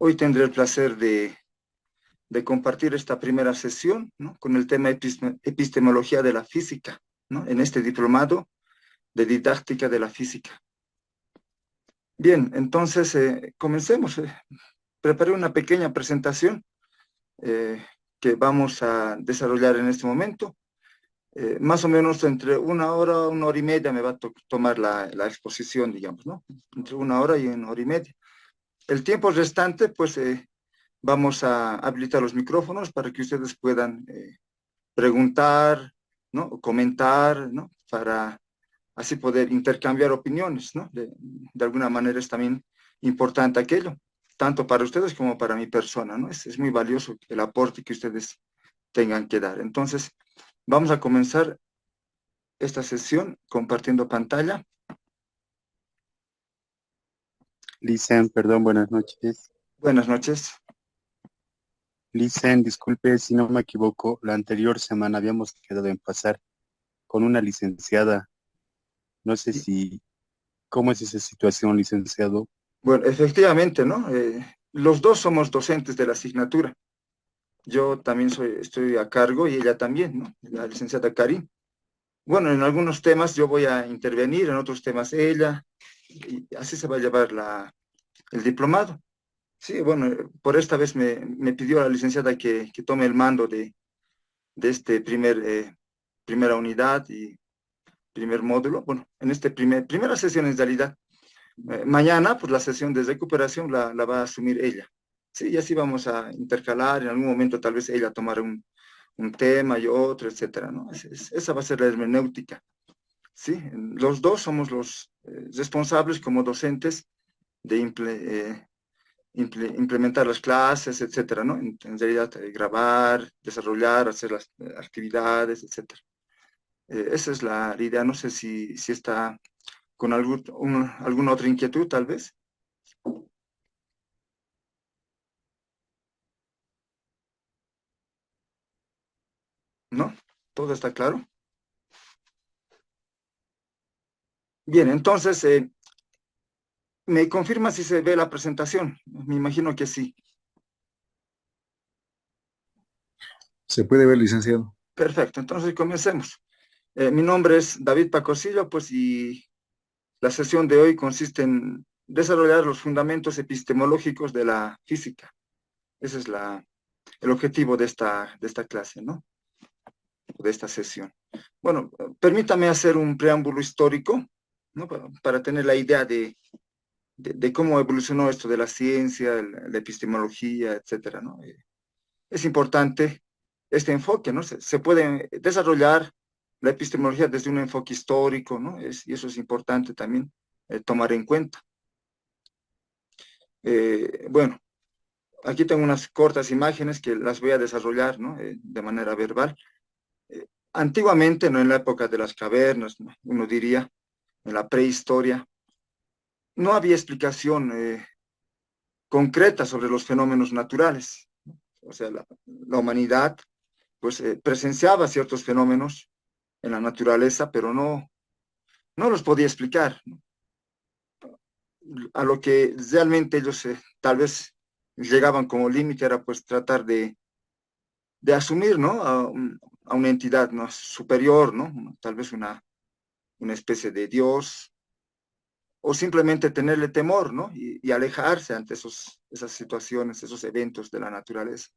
Hoy tendré el placer de compartir esta primera sesión, ¿no?, con el tema epistemología de la física, ¿no?, en este diplomado de didáctica de la física. Bien, entonces comencemos. Preparé una pequeña presentación que vamos a desarrollar en este momento. Más o menos entre una hora y media me va a tomar la exposición, digamos, ¿no? Entre una hora y una hora y media. El tiempo restante, pues vamos a habilitar los micrófonos para que ustedes puedan preguntar, ¿no?, o comentar, ¿no?, para así poder intercambiar opiniones, ¿no? De alguna manera es también importante aquello, tanto para ustedes como para mi persona, ¿no? Es muy valioso el aporte que ustedes tengan que dar. Entonces, vamos a comenzar esta sesión compartiendo pantalla. Licen, perdón, buenas noches. Buenas noches. Licen, disculpe si no me equivoco, la anterior semana habíamos quedado en pasar con una licenciada. No sé si, ¿cómo es esa situación, licenciado? Bueno, efectivamente, ¿no? Los dos somos docentes de la asignatura. Yo también estoy a cargo y ella también, ¿no? La licenciada Karin. Bueno, en algunos temas yo voy a intervenir, en otros temas ella, y así se va a llevar el diplomado. Sí, bueno, por esta vez me pidió la licenciada que tome el mando de este primera unidad y primer módulo. Bueno, en este primera sesión en realidad. Mañana, pues la sesión de recuperación la va a asumir ella. Sí, y así vamos a intercalar, en algún momento tal vez ella tomará un tema y otro, etcétera, ¿no? Esa va a ser la hermenéutica. Sí, los dos somos los responsables como docentes de implementar las clases, etcétera, ¿no? En realidad, grabar, desarrollar, hacer las actividades, etcétera. Esa es la idea. No sé si está con alguna otra inquietud, tal vez. ¿No? ¿Todo está claro? Bien, entonces, ¿me confirma si se ve la presentación? Me imagino que sí. Se puede ver, licenciado. Perfecto, entonces comencemos. Mi nombre es David Pacosillo, pues, y la sesión de hoy consiste en desarrollar los fundamentos epistemológicos de la física. Ese es el objetivo de esta clase, ¿no? De esta sesión. Bueno, permítame hacer un preámbulo histórico, ¿no?, para tener la idea de cómo evolucionó esto de la ciencia, la epistemología, etcétera, ¿no? Es importante este enfoque, ¿no? Se puede desarrollar la epistemología desde un enfoque histórico, ¿no? Y eso es importante también tomar en cuenta. Bueno, aquí tengo unas cortas imágenes que las voy a desarrollar, ¿no?, de manera verbal. Antiguamente, ¿no?, en la época de las cavernas, ¿no?, uno diría, en la prehistoria, no había explicación concreta sobre los fenómenos naturales. O sea, la humanidad pues presenciaba ciertos fenómenos en la naturaleza, pero no los podía explicar, ¿no? A lo que realmente ellos tal vez llegaban como límite era pues tratar de asumir, ¿no?, a una entidad, ¿no?, superior, ¿no?, tal vez una especie de Dios, o simplemente tenerle temor, ¿no?, y alejarse ante esas situaciones, esos eventos de la naturaleza,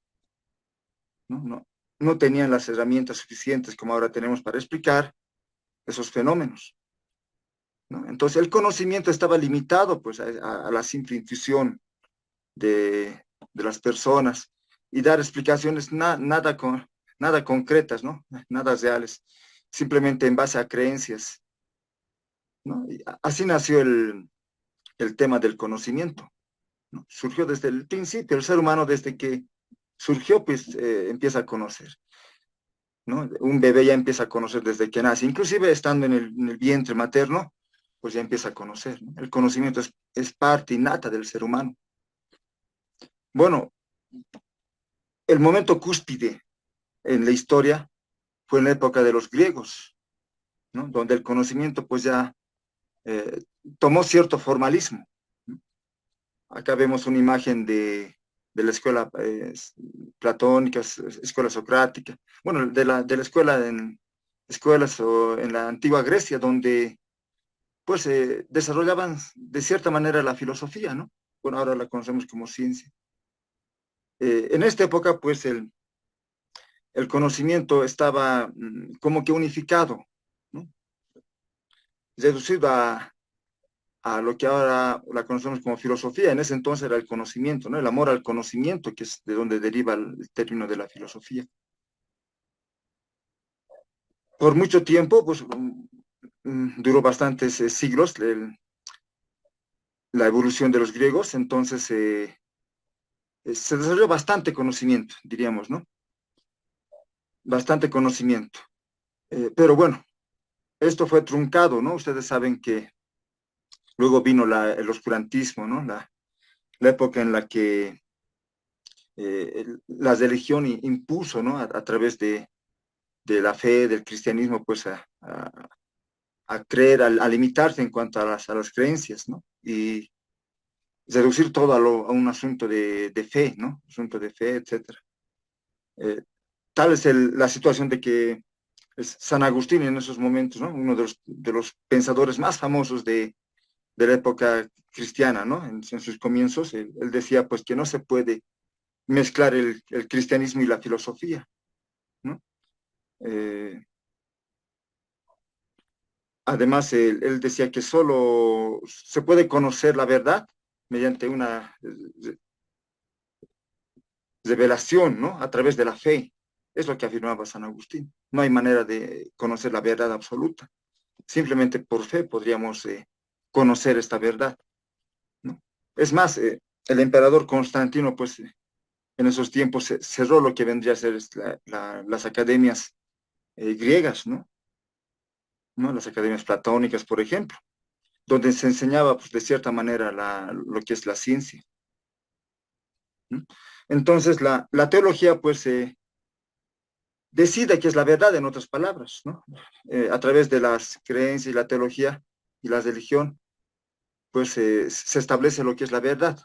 ¿no? No tenían las herramientas suficientes como ahora tenemos para explicar esos fenómenos, ¿no? Entonces el conocimiento estaba limitado pues a la simple intuición de las personas y dar explicaciones nada concretas, ¿no?, nada reales, simplemente en base a creencias, ¿no? Y así nació el tema del conocimiento, ¿no? Surgió desde el principio, el ser humano desde que surgió pues empieza a conocer, ¿no? Un bebé ya empieza a conocer desde que nace, inclusive estando en el vientre materno, pues ya empieza a conocer, ¿no? El conocimiento es parte innata del ser humano. Bueno, el momento cúspide en la historia fue en la época de los griegos, ¿no?, donde el conocimiento pues ya tomó cierto formalismo, ¿no? acá vemos una imagen de la escuela platónica, escuela socrática, bueno, de la escuela escuelas o en la antigua Grecia, donde pues desarrollaban de cierta manera la filosofía, ¿no? Bueno, ahora la conocemos como ciencia. En esta época, pues el conocimiento estaba como que unificado, ¿no? Reducido a lo que ahora la conocemos como filosofía. En ese entonces era el conocimiento, ¿no? El amor al conocimiento, que es de donde deriva el término de la filosofía. Por mucho tiempo, pues duró bastantes siglos la evolución de los griegos, entonces se desarrolló bastante conocimiento, diríamos, ¿no? Bastante conocimiento. Pero bueno, esto fue truncado, ¿no? Ustedes saben que luego vino el oscurantismo, ¿no? La época en la que la religión impuso, ¿no? A través de la fe, del cristianismo, pues a creer, a limitarse en cuanto a las creencias, ¿no? Y reducir todo a un asunto de fe, ¿no? Asunto de fe, etcétera. Tal es la situación de que es San Agustín en esos momentos, ¿no? Uno de los pensadores más famosos de la época cristiana, ¿no? En sus comienzos, él decía pues que no se puede mezclar el cristianismo y la filosofía, ¿no? Eh, Además, él decía que solo se puede conocer la verdad mediante una revelación, ¿no? A través de la fe. Es lo que afirmaba San Agustín. No hay manera de conocer la verdad absoluta. Simplemente por fe podríamos conocer esta verdad, ¿no? Es más, el emperador Constantino, pues, en esos tiempos cerró lo que vendría a ser las academias griegas, ¿no? ¿No? Las academias platónicas, por ejemplo, donde se enseñaba, pues, de cierta manera lo que es la ciencia, ¿no? Entonces, la teología, pues, decide qué es la verdad, en otras palabras, ¿no? A través de las creencias y la teología y la religión, pues, se establece lo que es la verdad.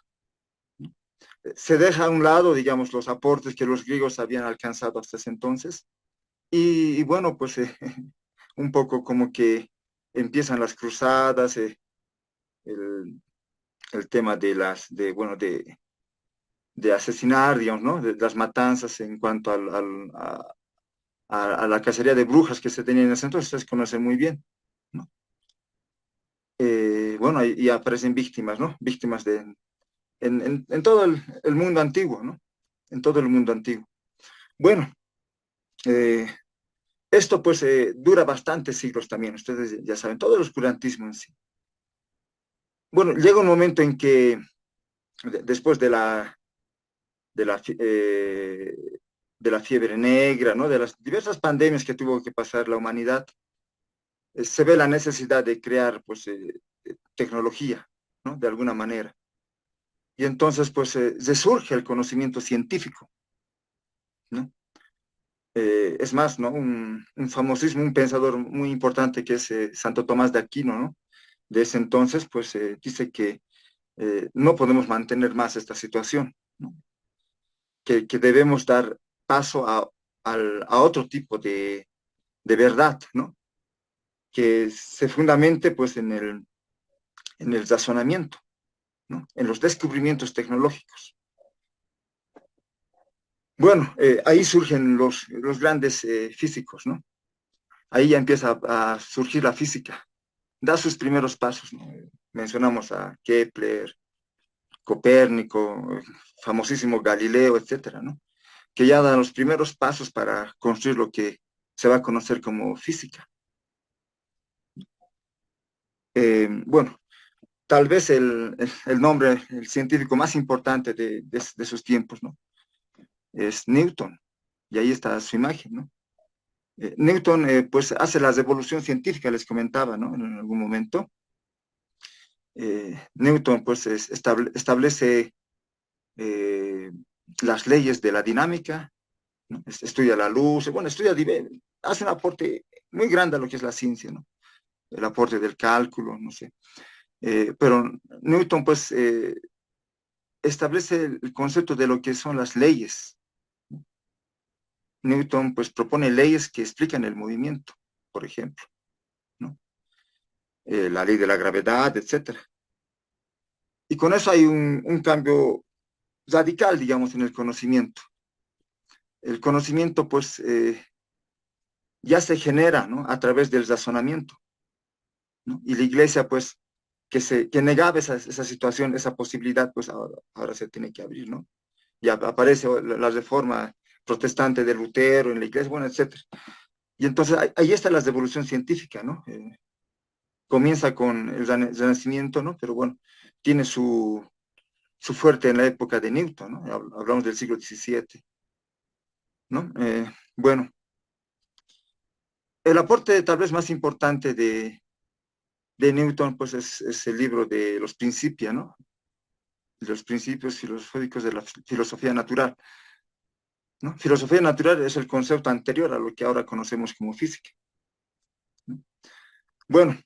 Se deja a un lado, digamos, los aportes que los griegos habían alcanzado hasta ese entonces, y bueno, pues, un poco como que empiezan las cruzadas, el, el tema bueno, de asesinar, digamos, ¿no? De las matanzas en cuanto a la cacería de brujas que se tenía en ese entonces, ustedes conocen muy bien, ¿no? Bueno, y aparecen víctimas, ¿no? Víctimas en todo el mundo antiguo, ¿no? En todo el mundo antiguo. Bueno, eh, esto pues dura bastantes siglos también, ustedes ya saben, todo el oscurantismo en sí. Bueno, llega un momento en que después de la, de la fiebre negra, ¿no? De las diversas pandemias que tuvo que pasar la humanidad, se ve la necesidad de crear, pues, tecnología, ¿no? De alguna manera. Y entonces, pues, resurge el conocimiento científico, ¿no? Es más, ¿no? Un famosísimo, un pensador muy importante que es Santo Tomás de Aquino, ¿no? De ese entonces, pues, dice que no podemos mantener más esta situación, ¿no? Que debemos dar paso a otro tipo de verdad, ¿no? Que se fundamente pues en el razonamiento, ¿no? En los descubrimientos tecnológicos. Bueno, ahí surgen los grandes físicos, ¿no? Ahí ya empieza a surgir la física, da sus primeros pasos, ¿no? Mencionamos a Kepler, Copérnico, famosísimo Galileo, etcétera, ¿no? Que ya dan los primeros pasos para construir lo que se va a conocer como física. Bueno, tal vez el nombre, el científico más importante de sus tiempos, ¿no? Es Newton, y ahí está su imagen, ¿no? Newton, pues, hace la revolución científica, les comentaba, ¿no? En algún momento. Newton, pues, establece eh, las leyes de la dinámica, ¿no? Estudia la luz, bueno, hace un aporte muy grande a lo que es la ciencia, ¿no? El aporte del cálculo, no sé. Pero Newton, pues, establece el concepto de lo que son las leyes. Newton pues propone leyes que explican el movimiento, por ejemplo, ¿no? La ley de la gravedad, etcétera. Y con eso hay un cambio radical, digamos, en el conocimiento. El conocimiento pues ya se genera, ¿no? A través del razonamiento, ¿no? Y la iglesia pues que negaba esa situación, esa posibilidad, pues ahora se tiene que abrir, ¿no? Ya aparece la reforma protestante de Lutero en la iglesia, bueno, etcétera. Y entonces ahí está la revolución científica, ¿no? Comienza con el Renacimiento, ¿no? Pero bueno, tiene su fuerte en la época de Newton, ¿no? Hablamos del siglo XVII, ¿no? Bueno, el aporte tal vez más importante de Newton, pues es el libro de los Principia, ¿no? Los principios filosóficos de la filosofía natural, ¿no? Filosofía natural es el concepto anterior a lo que ahora conocemos como física, ¿no? Bueno,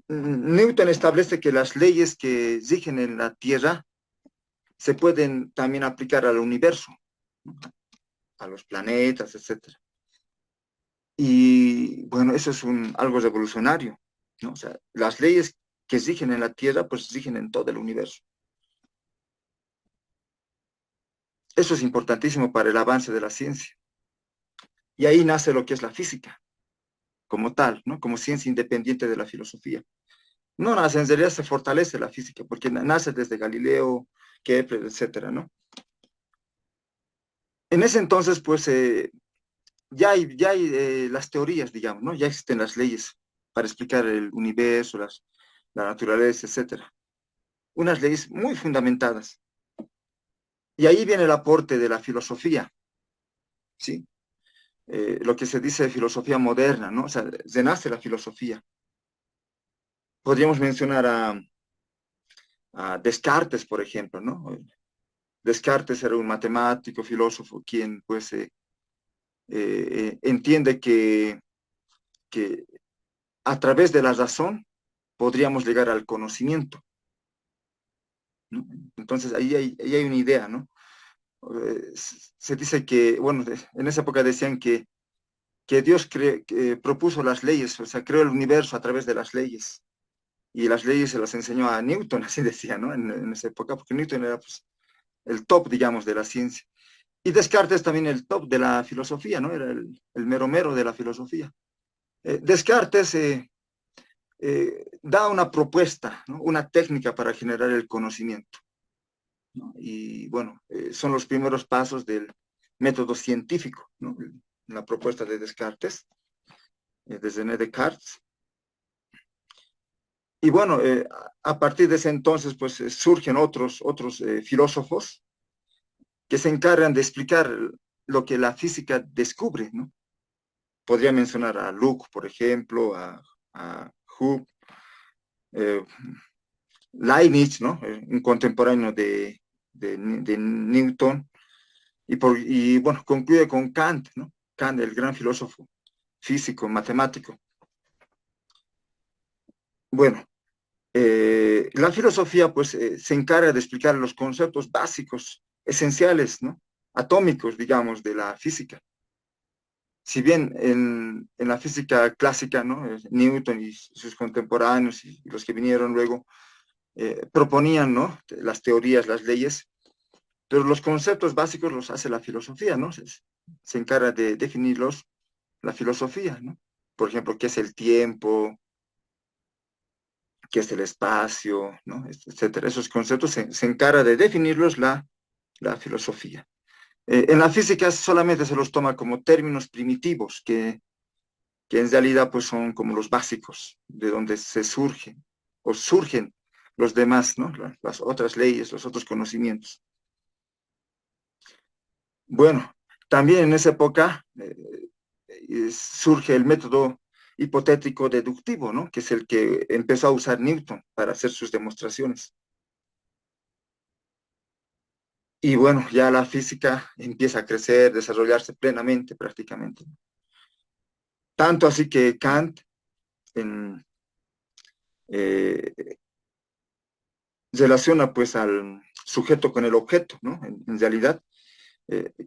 Newton establece que las leyes que rigen en la Tierra se pueden también aplicar al universo, ¿no? A los planetas, etcétera. Y bueno, eso es algo revolucionario, ¿no? O sea, las leyes que rigen en la Tierra, pues rigen en todo el universo. Eso es importantísimo para el avance de la ciencia. Y ahí nace lo que es la física, como tal, ¿no? Como ciencia independiente de la filosofía. No nace, en realidad se fortalece la física, porque nace desde Galileo, Kepler, etcétera, ¿no? En ese entonces, pues, ya hay las teorías, digamos, ¿no? Ya existen las leyes para explicar el universo, la naturaleza, etcétera. Unas leyes muy fundamentadas. Y ahí viene el aporte de la filosofía, ¿sí? Lo que se dice de filosofía moderna, ¿no? O sea, renace la filosofía. Podríamos mencionar a Descartes, por ejemplo, ¿no? Descartes era un matemático, filósofo, quien pues entiende que a través de la razón podríamos llegar al conocimiento, ¿no? Entonces ahí hay una idea, ¿no? Se dice que, bueno, en esa época decían que Dios que propuso las leyes, o sea, creó el universo a través de las leyes. Y las leyes se las enseñó a Newton, así decía, ¿no? En esa época, porque Newton era pues, el top, digamos, de la ciencia. Y Descartes también el top de la filosofía, ¿no? Era el mero mero de la filosofía. Descartes da una propuesta, ¿no? Una técnica para generar el conocimiento, ¿no? Y bueno, son los primeros pasos del método científico, ¿no? La propuesta de Descartes, desde René Descartes. Y bueno, a partir de ese entonces, pues surgen otros filósofos que se encargan de explicar lo que la física descubre, ¿no? Podría mencionar a Luke, por ejemplo, a Hooke, eh, Leibniz, ¿no? Un contemporáneo de Newton, y bueno, concluye con Kant, ¿no? Kant, el gran filósofo físico, matemático. Bueno, la filosofía pues se encarga de explicar los conceptos básicos, esenciales, ¿no? Atómicos, digamos, de la física. Si bien en la física clásica, ¿no? Newton y sus contemporáneos y los que vinieron luego proponían, ¿no? Las teorías, las leyes, pero los conceptos básicos los hace la filosofía, ¿no? Se encarga de definirlos la filosofía, ¿no? Por ejemplo, ¿qué es el tiempo? ¿Qué es el espacio? ¿No? Etcétera. Esos conceptos se encarga de definirlos la filosofía. En la física solamente se los toma como términos primitivos que en realidad pues son como los básicos de donde se surgen o surgen los demás, ¿no? Las otras leyes, los otros conocimientos. Bueno, también en esa época surge el método hipotético deductivo, ¿no? Que es el que empezó a usar Newton para hacer sus demostraciones. Y bueno, ya la física empieza a crecer, desarrollarse plenamente prácticamente. Tanto así que Kant en, eh, relaciona pues al sujeto con el objeto, ¿no? En realidad,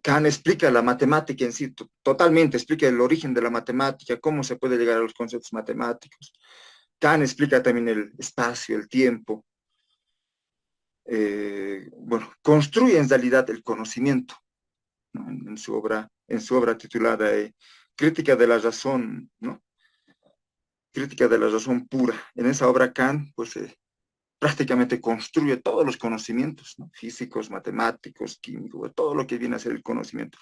Kant explica la matemática en sí, totalmente, explica el origen de la matemática, cómo se puede llegar a los conceptos matemáticos. Kant explica también el espacio, el tiempo. Bueno, construye en realidad el conocimiento, ¿no? En su obra titulada Crítica de la razón, ¿no? Crítica de la razón pura. En esa obra Kant, pues, prácticamente construye todos los conocimientos, ¿no? Físicos, matemáticos, químicos, todo lo que viene a ser el conocimiento.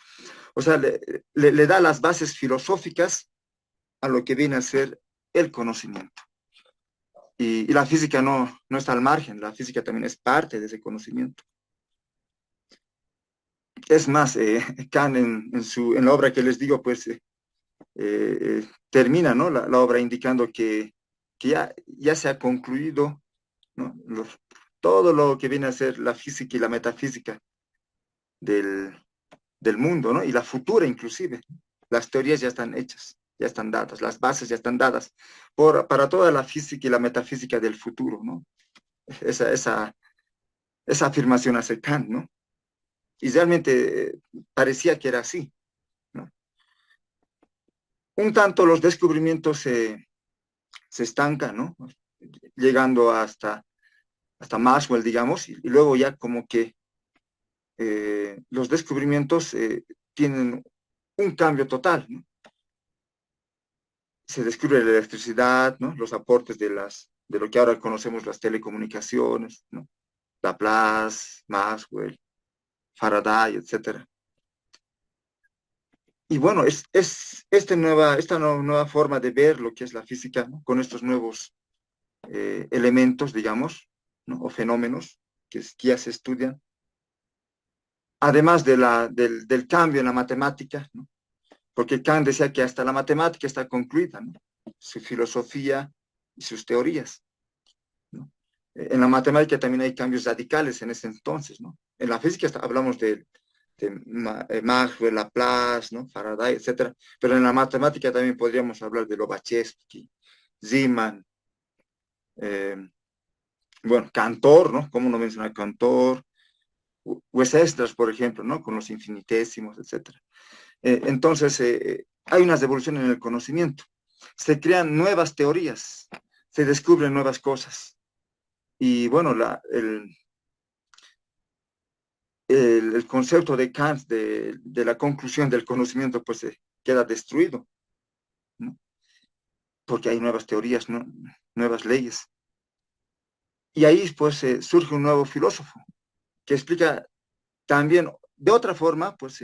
O sea, le da las bases filosóficas a lo que viene a ser el conocimiento. Y la física no está al margen, la física también es parte de ese conocimiento. Es más, Kant en la obra que les digo, pues termina, ¿no? La obra indicando que ya se ha concluido, ¿no? Todo lo que viene a ser la física y la metafísica del, del mundo, ¿no? Y la futura inclusive. Las teorías ya están hechas, ya están dadas, las bases ya están dadas para toda la física y la metafísica del futuro, ¿no? Esa afirmación hace Kant, ¿no? Y realmente parecía que era así, ¿no? Un tanto los descubrimientos se estancan, ¿no? Llegando hasta Maxwell, digamos, y luego ya como que los descubrimientos tienen un cambio total, ¿no? Se descubre la electricidad, ¿no? Los aportes de lo que ahora conocemos las telecomunicaciones, ¿no? Laplace, Maxwell, Faraday, etcétera. Y bueno, es esta nueva forma de ver lo que es la física, ¿no? Con estos nuevos elementos, digamos, ¿no? O fenómenos que ya se estudian, además del cambio en la matemática, ¿no? Porque Kant decía que hasta la matemática está concluida, ¿no? Su filosofía y sus teorías, ¿no? En la matemática también hay cambios radicales en ese entonces, ¿no? En la física hablamos de Maxwell, Laplace, ¿no? Faraday, etcétera. Pero en la matemática también podríamos hablar de Lobachevsky, Riemann, eh, bueno, Cantor, ¿no? ¿Cómo no mencionar Cantor? Weierstrass, por ejemplo, ¿no? Con los infinitésimos, etcétera. Entonces, hay una revolución en el conocimiento. Se crean nuevas teorías, se descubren nuevas cosas. Y bueno, el concepto de Kant de la conclusión del conocimiento pues queda destruido, ¿no? Porque hay nuevas teorías, ¿no? Nuevas leyes. Y ahí pues surge un nuevo filósofo que explica también de otra forma pues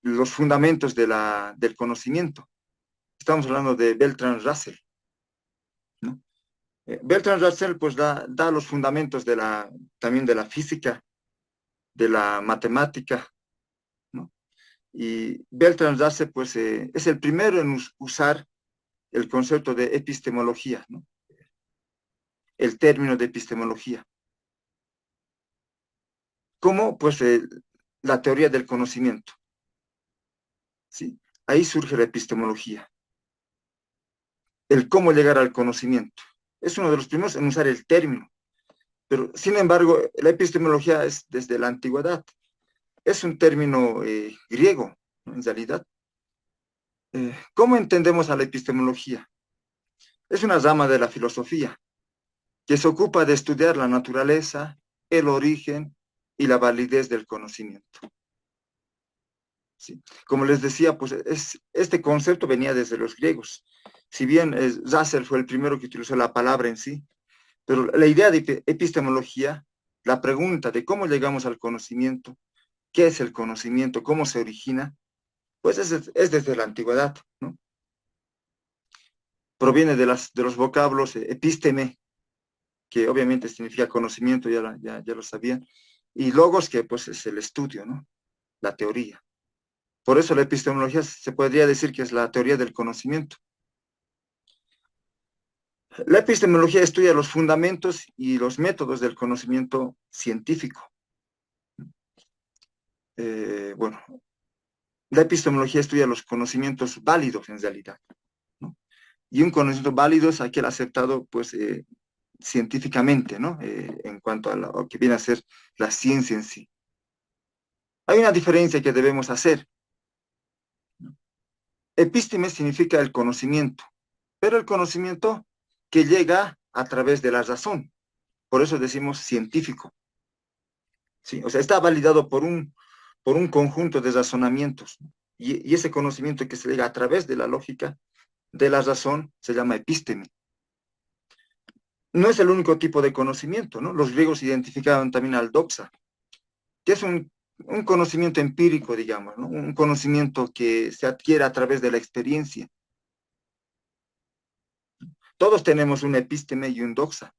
los fundamentos del conocimiento. Estamos hablando de Bertrand Russell, ¿no? Bertrand Russell pues da los fundamentos también de la física, de la matemática, ¿no? Y Bertrand Russell pues es el primero en usar el concepto de epistemología, ¿no? El término de epistemología. ¿Cómo? Pues la teoría del conocimiento, ¿sí? Ahí surge la epistemología, el cómo llegar al conocimiento. Es uno de los primeros en usar el término, pero sin embargo, la epistemología es desde la antigüedad. Es un término griego, ¿no? En realidad. ¿Cómo entendemos a la epistemología? Es una rama de la filosofía que se ocupa de estudiar la naturaleza, el origen y la validez del conocimiento. ¿Sí? Como les decía, pues este concepto venía desde los griegos. Si bien Russell fue el primero que utilizó la palabra en sí, pero la idea de epistemología, la pregunta de cómo llegamos al conocimiento, qué es el conocimiento, cómo se origina, pues es desde la antigüedad, ¿no? Proviene de los vocablos episteme, que obviamente significa conocimiento, ya lo sabían, y logos, que pues es el estudio, ¿no? La teoría. Por eso la epistemología se podría decir que es la teoría del conocimiento. La epistemología estudia los fundamentos y los métodos del conocimiento científico. Bueno, la epistemología estudia los conocimientos válidos en realidad, ¿no? Y un conocimiento válido es aquel aceptado pues científicamente, ¿no? En cuanto a lo que viene a ser la ciencia en sí. Hay una diferencia que debemos hacer. Episteme significa el conocimiento, pero el conocimiento que llega a través de la razón. Por eso decimos científico. ¿Sí? O sea, está validado por un conjunto de razonamientos. Y ese conocimiento que se llega a través de la lógica, de la razón, se llama episteme. No es el único tipo de conocimiento, ¿no? Los griegos identificaban también al doxa, que es un conocimiento empírico, digamos, ¿no? Un conocimiento que se adquiere a través de la experiencia. Todos tenemos un episteme y un doxa.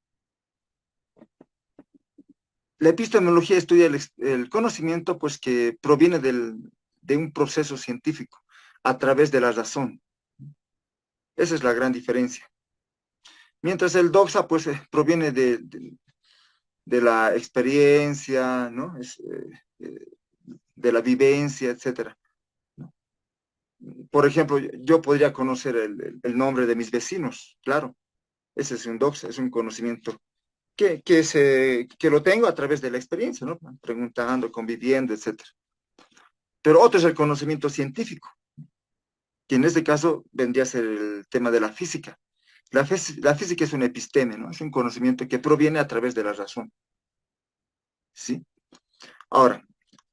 La epistemología estudia el conocimiento, pues, que proviene de un proceso científico, a través de la razón. Esa es la gran diferencia. Mientras el doxa, pues, proviene de la experiencia, ¿no? De la vivencia, etcétera. Por ejemplo, yo podría conocer el nombre de mis vecinos, claro. Ese es un doxa, es un conocimiento que lo tengo a través de la experiencia, ¿no? Preguntando, conviviendo, etcétera. Pero otro es el conocimiento científico, que en este caso vendría a ser el tema de la física. La física es un episteme, ¿no? Es un conocimiento que proviene a través de la razón. ¿Sí? Ahora,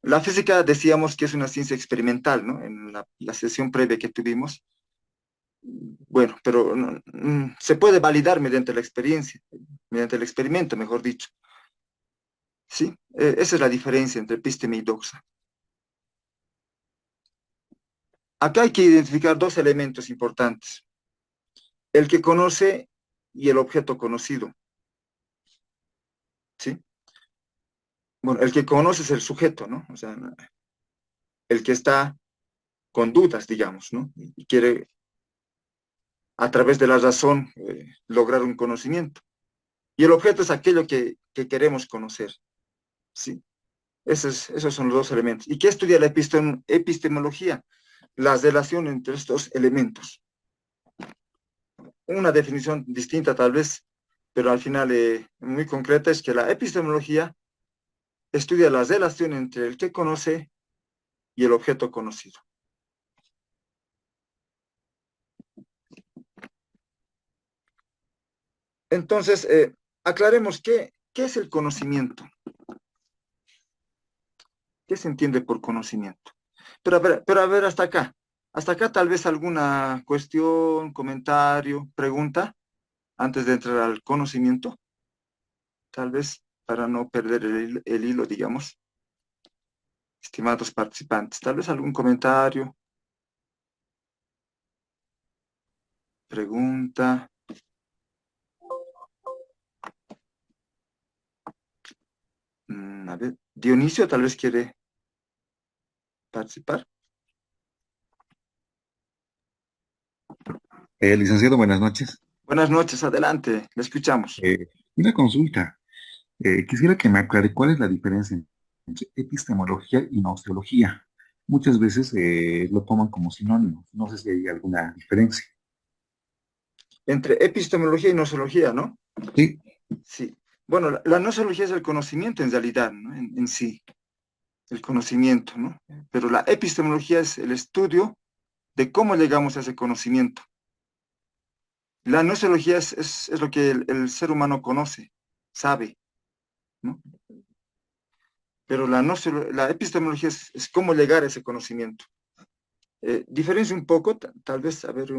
la física decíamos que es una ciencia experimental, ¿no? En la sesión previa que tuvimos. Bueno, pero se puede validar mediante la experiencia, mediante el experimento, mejor dicho. ¿Sí? Esa es la diferencia entre episteme y doxa. Acá hay que identificar dos elementos importantes. El que conoce y el objeto conocido. ¿Sí? Bueno, el que conoce es el sujeto, ¿no? O sea, el que está con dudas, digamos, ¿no? Y quiere, a través de la razón, lograr un conocimiento. Y el objeto es aquello que queremos conocer, ¿sí? Esos son los dos elementos. ¿Y qué estudia la epistemología? La relación entre estos elementos. Una definición distinta tal vez, pero al final muy concreta, es que la epistemología estudia la relación entre el que conoce y el objeto conocido. Entonces, aclaremos qué es el conocimiento. ¿Qué se entiende por conocimiento? Pero a ver, hasta acá. Hasta acá tal vez alguna cuestión, comentario, pregunta, antes de entrar al conocimiento. Tal vez para no perder el hilo, digamos. Estimados participantes, tal vez algún comentario, pregunta. A ver, Dionisio tal vez quiere participar. Licenciado, buenas noches. Buenas noches, adelante, le escuchamos. Una consulta. Quisiera que me aclare cuál es la diferencia entre epistemología y gnoseología. Muchas veces lo toman como sinónimos. No sé si hay alguna diferencia. Entre epistemología y nosología, ¿no? Sí, Sí. Bueno, la nosología es el conocimiento en realidad, ¿no? En sí, el conocimiento, ¿no? Pero la epistemología es el estudio de cómo llegamos a ese conocimiento. La nosología es lo que el ser humano conoce, sabe, ¿no? Pero la epistemología es cómo llegar a ese conocimiento. Diferencia un poco, tal vez, a ver,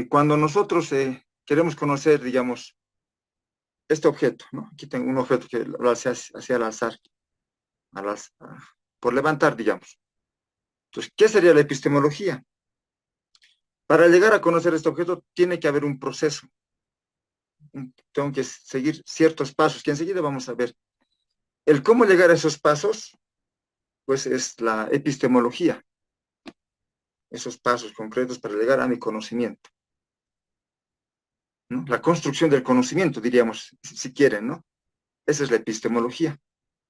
cuando nosotros queremos conocer, digamos, este objeto, ¿no? Aquí tengo un objeto que lo hace hacia al azar, al az- ah, por levantar, digamos. Entonces, ¿qué sería la epistemología? Para llegar a conocer este objeto tiene que haber un proceso. Tengo que seguir ciertos pasos que enseguida vamos a ver. El cómo llegar a esos pasos, pues es la epistemología. Esos pasos concretos para llegar a mi conocimiento, ¿no? La construcción del conocimiento, diríamos, si quieren, ¿no? Esa es la epistemología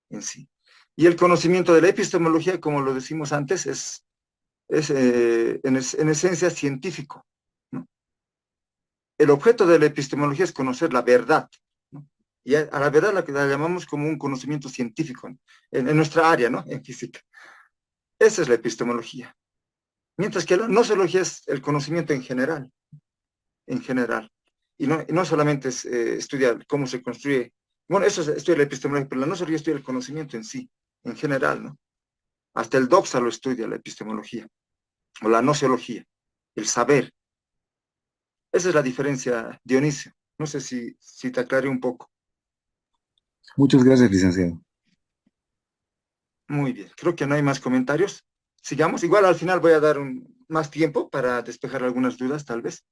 en sí. Y el conocimiento de la epistemología, como lo decimos antes, es en esencia científico, ¿no? el objeto de la epistemología es conocer la verdad, ¿no? Y a la verdad la llamamos como un conocimiento científico, ¿no? En nuestra área, ¿no? En física. Esa es la epistemología. Mientras que la nosología es el conocimiento en general, en general. Y no solamente es, estudiar cómo se construye, bueno, eso es, estudia la epistemología, pero la nosología estudia el conocimiento en sí, en general, ¿no? Hasta el doxa lo estudia la epistemología, o la nociología, el saber. Esa es la diferencia, Dionisio. No sé si te aclaré un poco. Muchas gracias, licenciado. Muy bien, creo que no hay más comentarios. Sigamos. Igual al final voy a dar más tiempo para despejar algunas dudas, tal vez.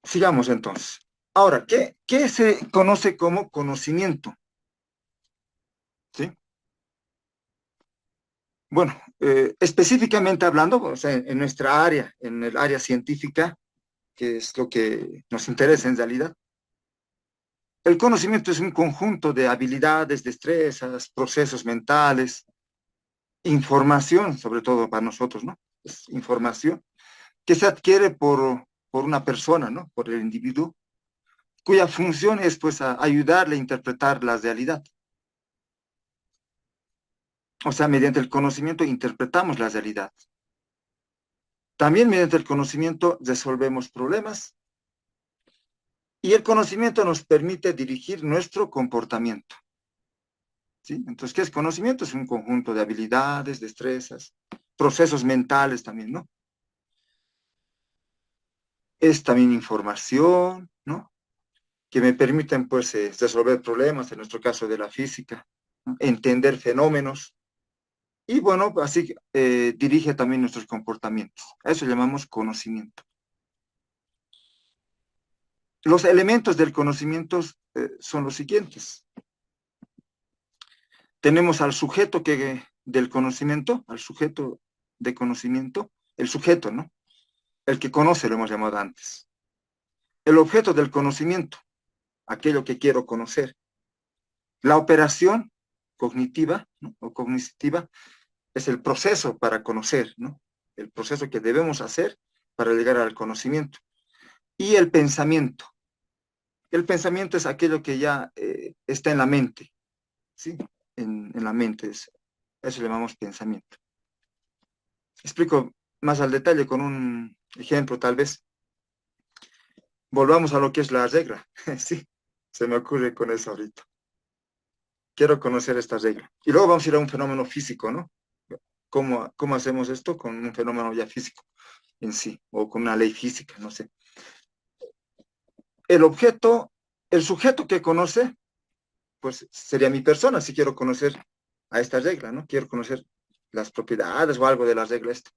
Sigamos entonces. Ahora, ¿qué se conoce como conocimiento? ¿Sí? Bueno, específicamente hablando, o sea, en nuestra área, en el área científica, que es lo que nos interesa en realidad, el conocimiento es un conjunto de habilidades, destrezas, procesos mentales, información, sobre todo para nosotros, ¿no? Es información que se adquiere por una persona, ¿no? Por el individuo, cuya función es, pues, ayudarle a interpretar la realidad. O sea, mediante el conocimiento interpretamos la realidad. También mediante el conocimiento resolvemos problemas y el conocimiento nos permite dirigir nuestro comportamiento. ¿Sí? Entonces, ¿qué es conocimiento? Es un conjunto de habilidades, destrezas, procesos mentales también, ¿no? Es también información, ¿no? Que me permiten, pues, resolver problemas, en nuestro caso de la física, ¿no? Entender fenómenos y, bueno, así dirige también nuestros comportamientos. A eso llamamos conocimiento. Los elementos del conocimiento son los siguientes. Tenemos al sujeto del conocimiento, al sujeto de conocimiento, el sujeto, ¿no? El que conoce, lo hemos llamado antes. El objeto del conocimiento, aquello que quiero conocer. La operación cognitiva, ¿no? O cognitiva es el proceso para conocer, ¿no? El proceso que debemos hacer para llegar al conocimiento. Y el pensamiento. El pensamiento es aquello que ya está en la mente, ¿sí? En la mente, eso le llamamos pensamiento. Explico más al detalle con un ejemplo, tal vez. Volvamos a lo que es la regla. Sí, se me ocurre con eso ahorita. Quiero conocer esta regla. Y luego vamos a ir a un fenómeno físico, ¿no? ¿Cómo hacemos esto con un fenómeno ya físico en sí, o con una ley física, no sé? El objeto, el sujeto que conoce, pues sería mi persona, si quiero conocer a esta regla, ¿no? Quiero conocer las propiedades o algo de la regla esta.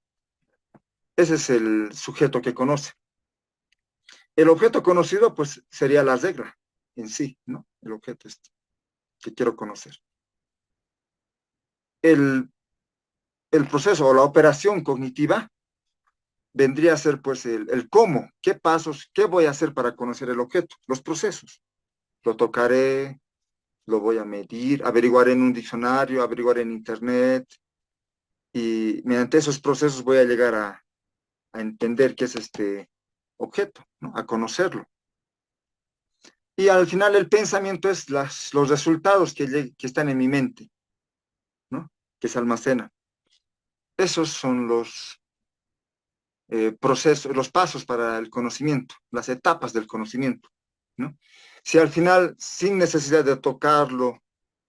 Ese es el sujeto que conoce. El objeto conocido, pues, sería la regla en sí, ¿no? El objeto este que quiero conocer. El, el proceso o la operación cognitiva vendría a ser, pues, el cómo, qué pasos, qué voy a hacer para conocer el objeto, los procesos. Lo tocaré, lo voy a medir, averiguaré en un diccionario, averiguaré en internet, y mediante esos procesos voy a llegar a entender qué es este objeto, ¿no? A conocerlo. Y al final el pensamiento es los resultados que están en mi mente, ¿no? Que se almacenan. Esos son los procesos, los pasos para el conocimiento, las etapas del conocimiento, ¿no? Si al final, sin necesidad de tocarlo,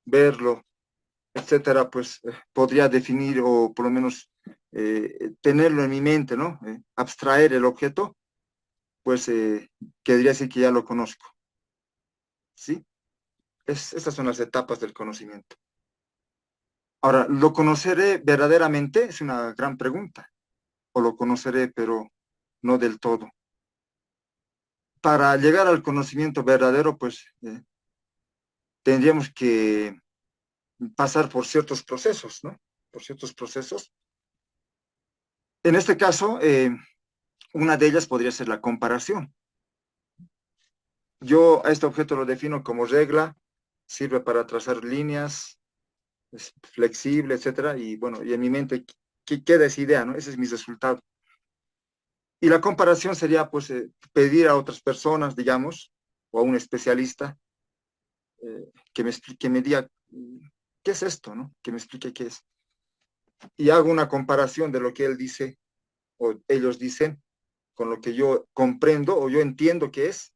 verlo, etcétera, pues podría definir o por lo menos tenerlo en mi mente, ¿no? Abstraer el objeto, pues querría decir que ya lo conozco, ¿sí? Estas son las etapas del conocimiento. Ahora, ¿lo conoceré verdaderamente? Es una gran pregunta. O lo conoceré, pero no del todo. Para llegar al conocimiento verdadero, pues tendríamos que pasar por ciertos procesos, ¿no? Por ciertos procesos. En este caso, una de ellas podría ser la comparación. Yo a este objeto lo defino como regla, sirve para trazar líneas, es flexible, etcétera, y bueno, y en mi mente queda esa idea, ¿no? Ese es mi resultado. Y la comparación sería, pues, pedir a otras personas, digamos, o a un especialista, que me explique, que me diga, ¿qué es esto, no? Que me explique qué es. Y hago una comparación de lo que él dice, o ellos dicen, con lo que yo comprendo, o yo entiendo que es,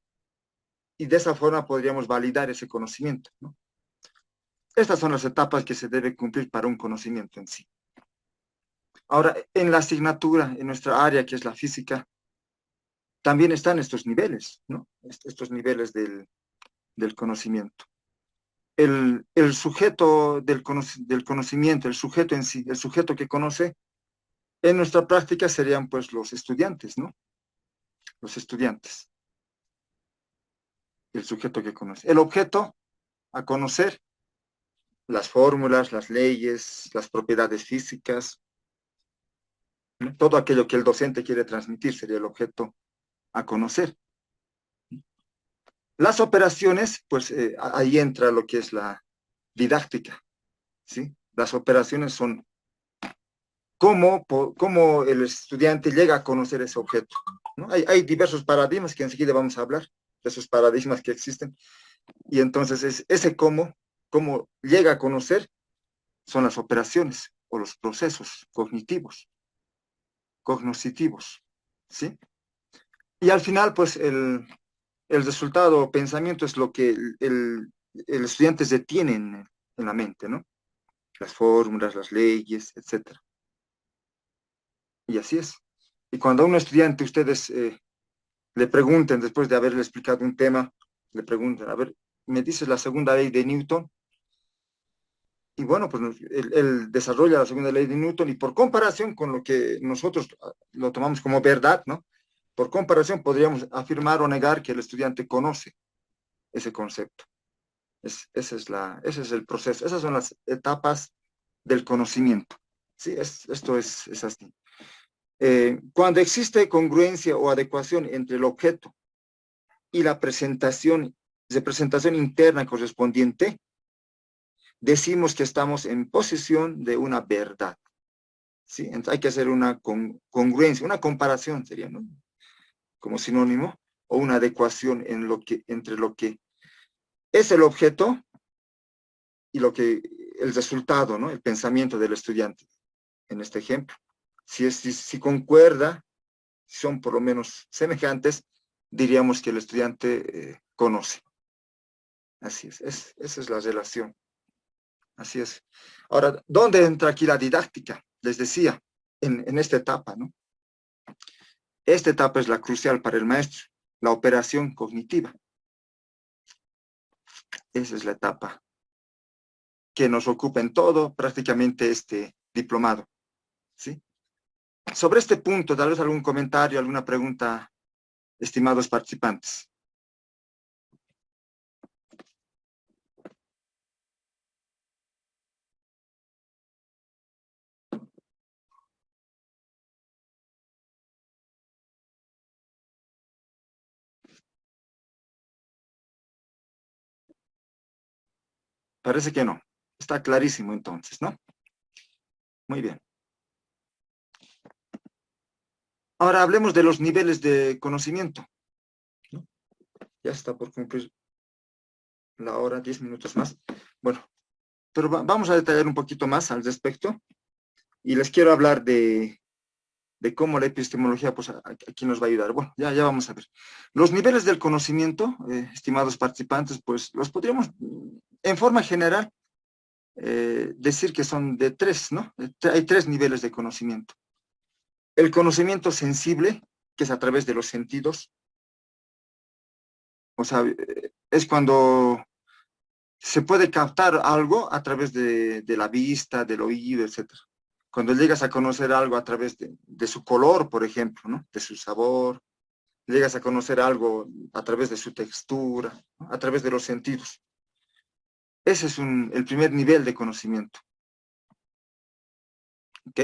y de esa forma podríamos validar ese conocimiento, ¿no? Estas son las etapas que se debe cumplir para un conocimiento en sí. Ahora, en la asignatura, en nuestra área, que es la física, también están estos niveles, ¿no? Estos niveles del conocimiento. El sujeto del conocimiento, el sujeto en sí, el sujeto que conoce, en nuestra práctica serían pues los estudiantes, ¿no? Los estudiantes, el sujeto que conoce. El objeto a conocer, las fórmulas, las leyes, las propiedades físicas, ¿no? Todo aquello que el docente quiere transmitir sería el objeto a conocer. Las operaciones, pues ahí entra lo que es la didáctica, ¿sí? Las operaciones son cómo el estudiante llega a conocer ese objeto, ¿no? Hay diversos paradigmas que enseguida vamos a hablar, de esos paradigmas que existen, y entonces ese cómo llega a conocer son las operaciones o los procesos cognitivos, ¿sí? Y al final, pues el resultado o pensamiento es lo que el estudiante se tiene en la mente, ¿no? Las fórmulas, las leyes, etcétera. Y así es. Y cuando a un estudiante ustedes le pregunten, después de haberle explicado un tema, le preguntan, a ver, ¿me dices la segunda ley de Newton? Y bueno, pues él desarrolla la segunda ley de Newton y por comparación con lo que nosotros lo tomamos como verdad, ¿no? Por comparación podríamos afirmar o negar que el estudiante conoce ese concepto. Ese es el proceso, esas son las etapas del conocimiento. ¿Sí? Esto es así. Cuando existe congruencia o adecuación entre el objeto y la representación interna correspondiente, decimos que estamos en posesión de una verdad. ¿Sí? Entonces hay que hacer una congruencia, una comparación sería, ¿no? Como sinónimo, o una adecuación entre lo que es el objeto y el resultado, ¿no? El pensamiento del estudiante, en este ejemplo. Si concuerda, si son por lo menos semejantes, diríamos que el estudiante conoce. Así esa es la relación. Así es. Ahora, ¿dónde entra aquí la didáctica? Les decía, en esta etapa, ¿no? Esta etapa es la crucial para el maestro, la operación cognitiva. Esa es la etapa que nos ocupa en todo prácticamente este diplomado, ¿sí? Sobre este punto, tal vez algún comentario, alguna pregunta, estimados participantes. Parece que no. Está clarísimo entonces, ¿no? Muy bien. Ahora hablemos de los niveles de conocimiento, ¿no? Ya está por cumplir la hora, 10 minutos más. Bueno, pero vamos a detallar un poquito más al respecto y les quiero hablar de cómo la epistemología, pues aquí nos va a ayudar. Bueno, ya vamos a ver. Los niveles del conocimiento, estimados participantes, pues los podríamos, en forma general, decir que son de tres, ¿no? Hay tres niveles de conocimiento. El conocimiento sensible, que es a través de los sentidos, o sea, es cuando se puede captar algo a través de la vista, del oído, etcétera. Cuando llegas a conocer algo a través de su color, por ejemplo, ¿no? De su sabor, llegas a conocer algo a través de su textura, ¿no? A través de los sentidos. Ese es el primer nivel de conocimiento. ¿Ok?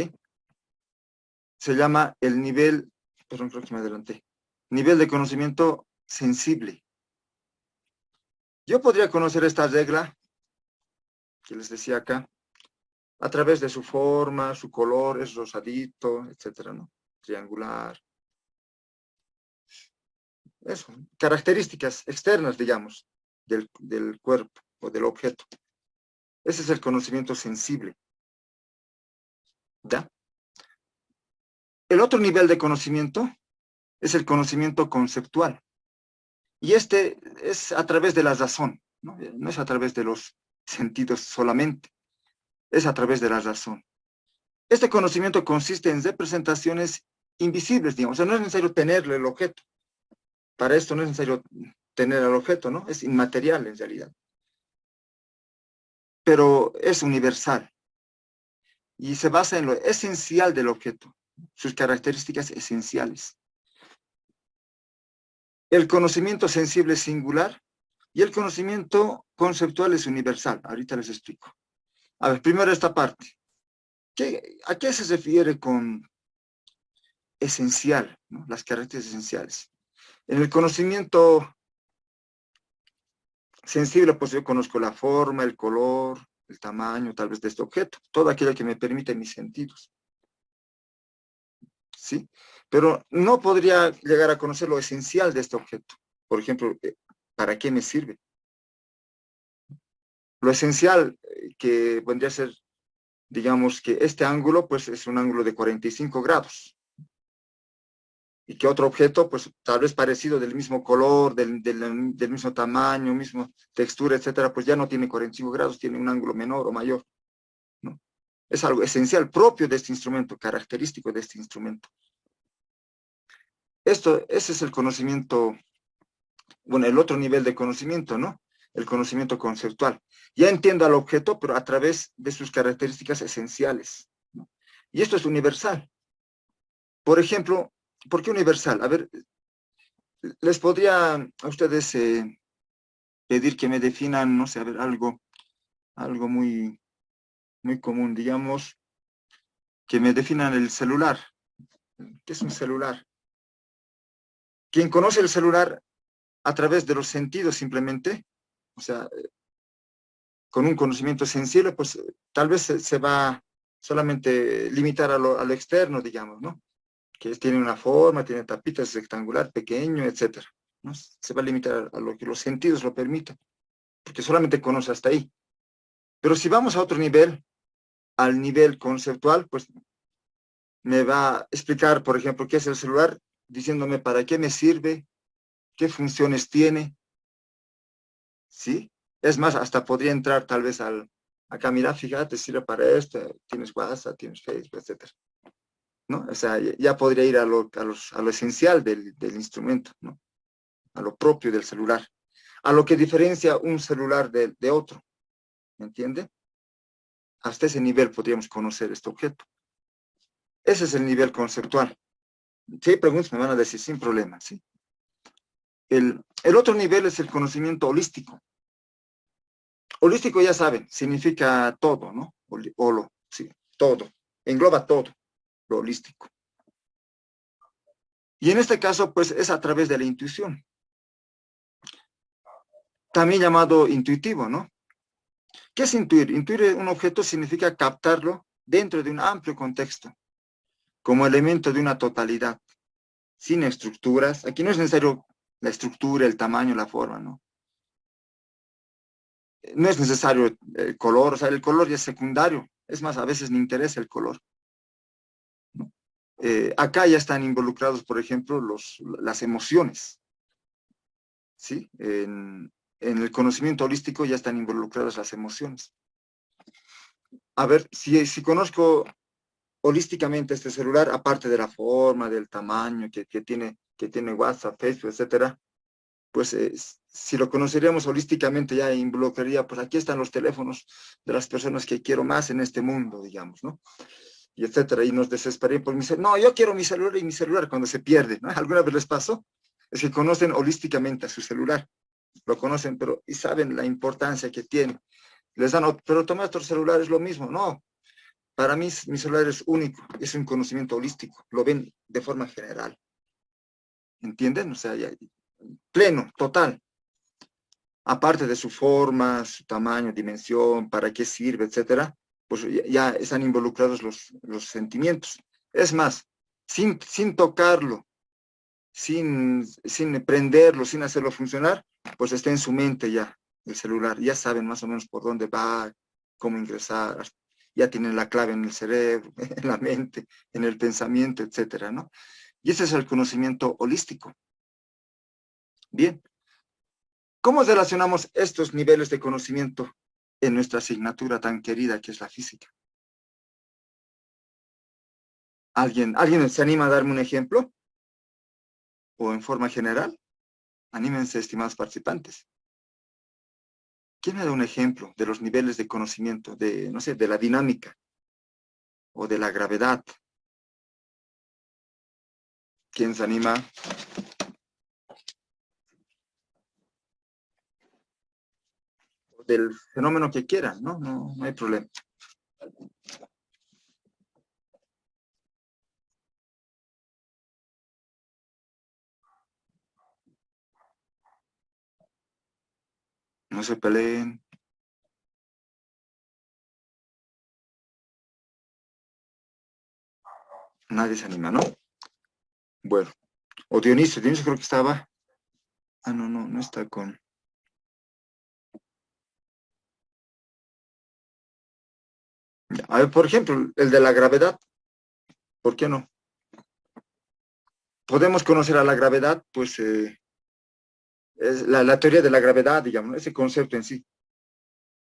Se llama el nivel, perdón, creo que me adelanté, nivel de conocimiento sensible. Yo podría conocer esta regla que les decía acá, a través de su forma, su color, es rosadito, etcétera, ¿no? Triangular. eso, características externas, digamos, del cuerpo o del objeto. Ese es el conocimiento sensible. ¿Ya? El otro nivel de conocimiento es el conocimiento conceptual. Y este es a través de la razón, ¿no? No es a través de los sentidos solamente, es a través de la razón. Este conocimiento consiste en representaciones invisibles, digamos. O sea, no es necesario tenerle el objeto. Para esto no es necesario tener el objeto, ¿no? Es inmaterial en realidad. Pero es universal. Y se basa en lo esencial del objeto, sus características esenciales. El conocimiento sensible es singular y el conocimiento conceptual es universal. Ahorita les explico. A ver, primero esta parte. ¿A qué se refiere con esencial, ¿no? Las características esenciales? En el conocimiento sensible, pues yo conozco la forma, el color, el tamaño, tal vez de este objeto, todo aquello que me permite mis sentidos. ¿Sí? Pero no podría llegar a conocer lo esencial de este objeto. Por ejemplo, ¿para qué me sirve? Lo esencial que vendría a ser, digamos que este ángulo, pues es un ángulo de 45 grados. Y que otro objeto, pues tal vez parecido, del mismo color, del mismo tamaño, misma textura, etcétera, pues ya no tiene 45 grados, tiene un ángulo menor o mayor, ¿no? Es algo esencial, propio de este instrumento, característico de este instrumento. Ese es el conocimiento, bueno, el otro nivel de conocimiento, ¿no? El conocimiento conceptual. Ya entiendo al objeto, pero a través de sus características esenciales, ¿no? Y esto es universal. Por ejemplo, ¿por qué universal? A ver, les podría a ustedes pedir que me definan, no sé, a ver, algo muy, muy común, digamos, que me definan el celular. ¿Qué es un celular? Quien conoce el celular a través de los sentidos simplemente, o sea, con un conocimiento sensible, pues tal vez se va solamente limitar a lo externo, digamos, ¿no? Que tiene una forma, tiene tapitas, rectangular, pequeño, etcétera, ¿no? Se va a limitar a lo que los sentidos lo permitan, porque solamente conoce hasta ahí. Pero si vamos a otro nivel, al nivel conceptual, pues me va a explicar, por ejemplo, qué es el celular, diciéndome para qué me sirve, qué funciones tiene, ¿sí? Es más, hasta podría entrar tal vez acá, mira, fíjate, sirve para esto, tienes WhatsApp, tienes Facebook, etcétera, ¿no? O sea, ya podría ir a lo esencial del instrumento, ¿no? A lo propio del celular, a lo que diferencia un celular de otro, ¿me entiende? Hasta ese nivel podríamos conocer este objeto. Ese es el nivel conceptual. Si hay preguntas, me van a decir sin problema, ¿sí? El otro nivel es el conocimiento holístico. Holístico, ya saben, significa todo, ¿no? Sí, todo. Engloba todo, lo holístico. Y en este caso, pues, es a través de la intuición. También llamado intuitivo, ¿no? ¿Qué es intuir? Intuir un objeto significa captarlo dentro de un amplio contexto, como elemento de una totalidad, sin estructuras. Aquí no es necesario la estructura, el tamaño, la forma, ¿no? No es necesario el color, o sea, el color ya es secundario. Es más, a veces ni interesa el color, ¿no? Acá ya están involucrados, por ejemplo, las emociones, ¿sí? En el conocimiento holístico ya están involucradas las emociones. A ver, si conozco holísticamente este celular, aparte de la forma, del tamaño que tiene WhatsApp, Facebook, etcétera, pues si lo conoceríamos holísticamente ya involucraría, pues aquí están los teléfonos de las personas que quiero más en este mundo, digamos, ¿no? Y etcétera, y nos desesperaría por mi celular. No, yo quiero mi celular y mi celular cuando se pierde, ¿no? ¿Alguna vez les pasó? Es que conocen holísticamente a su celular, lo conocen, pero y saben la importancia que tiene. Les dan, pero toma otro celular, es lo mismo. No, para mí mi celular es único, es un conocimiento holístico, lo ven de forma general. ¿Entienden? O sea, ya, pleno, total. Aparte de su forma, su tamaño, dimensión, para qué sirve, etcétera, pues ya están involucrados los sentimientos. Es más, sin tocarlo, sin prenderlo, sin hacerlo funcionar, pues está en su mente ya el celular. Ya saben más o menos por dónde va, cómo ingresar, ya tienen la clave en el cerebro, en la mente, en el pensamiento, etcétera, ¿no? Y ese es el conocimiento holístico. Bien, ¿cómo relacionamos estos niveles de conocimiento en nuestra asignatura tan querida que es la física? ¿Alguien se anima a darme un ejemplo? ¿O en forma general? Anímense, estimados participantes. ¿Quién me da un ejemplo de los niveles de conocimiento, de, no sé, de la dinámica o de la gravedad? ¿Quién se anima? Del fenómeno que quieran, ¿no? No hay problema. No se peleen. Nadie se anima, ¿no? Bueno. O Dionisio creo que estaba. Ah, no está con. Ya. A ver, por ejemplo, el de la gravedad. ¿Por qué no? Podemos conocer a la gravedad, pues, es la teoría de la gravedad, digamos, ese concepto en sí.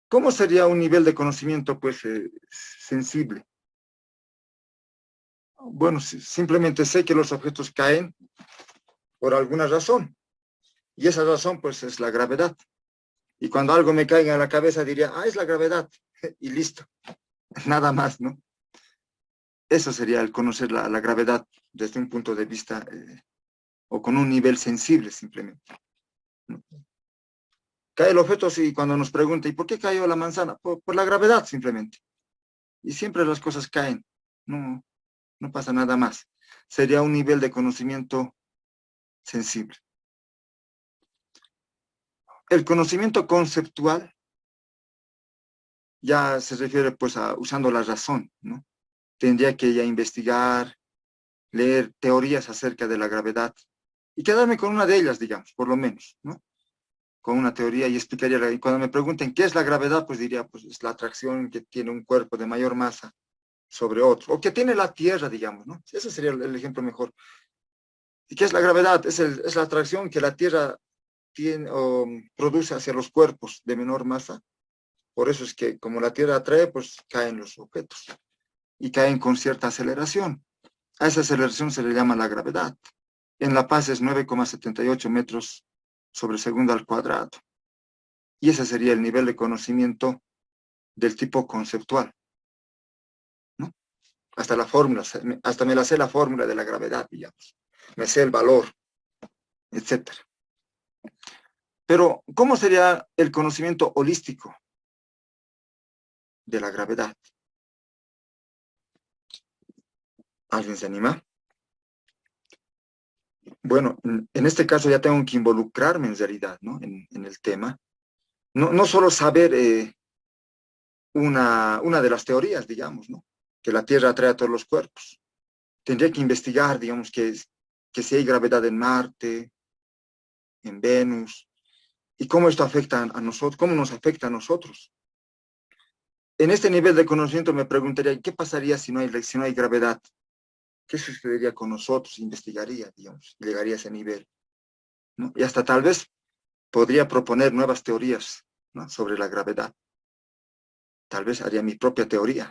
¿Cómo sería un nivel de conocimiento, pues, sensible? Bueno, simplemente sé que los objetos caen por alguna razón. Y esa razón, pues, es la gravedad. Y cuando algo me caiga en la cabeza, diría, es la gravedad. Y listo. Nada más, ¿no? Eso sería el conocer la gravedad desde un punto de vista o con un nivel sensible, simplemente, ¿no? Cae el objeto, sí, cuando nos pregunta, ¿y por qué cayó la manzana? Por la gravedad, simplemente. Y siempre las cosas caen. No pasa nada más. Sería un nivel de conocimiento sensible. El conocimiento conceptual ya se refiere pues a usando la razón, ¿no? Tendría que ya investigar, leer teorías acerca de la gravedad y quedarme con una de ellas, digamos, por lo menos, ¿no? Con una teoría y explicaría, y cuando me pregunten qué es la gravedad, pues diría, pues es la atracción que tiene un cuerpo de mayor masa sobre otro, o que tiene la Tierra, digamos, ¿no? Ese sería el ejemplo mejor. ¿Y qué es la gravedad? Es la atracción que la Tierra tiene o produce hacia los cuerpos de menor masa. Por eso es que como la Tierra atrae, pues caen los objetos y caen con cierta aceleración. A esa aceleración se le llama la gravedad. En La Paz es 9,78 metros sobre segundo al cuadrado. Y ese sería el nivel de conocimiento del tipo conceptual, ¿no? Hasta la fórmula, hasta me la sé la fórmula de la gravedad, digamos. Me sé el valor, etcétera. Pero, ¿cómo sería el conocimiento holístico de la gravedad? ¿Alguien se anima? Bueno, en este caso ya tengo que involucrarme en realidad, ¿no? En el tema. No solo saber una de las teorías, digamos, ¿no? Que la Tierra atrae a todos los cuerpos. Tendría que investigar, digamos, que si hay gravedad en Marte, en Venus, y cómo esto afecta a nosotros, cómo nos afecta a nosotros. En este nivel de conocimiento me preguntaría, ¿qué pasaría si no hay gravedad? ¿Qué sucedería con nosotros? Investigaría, digamos, llegaría a ese nivel, ¿no? Y hasta tal vez podría proponer nuevas teorías, ¿no? Sobre la gravedad. Tal vez haría mi propia teoría,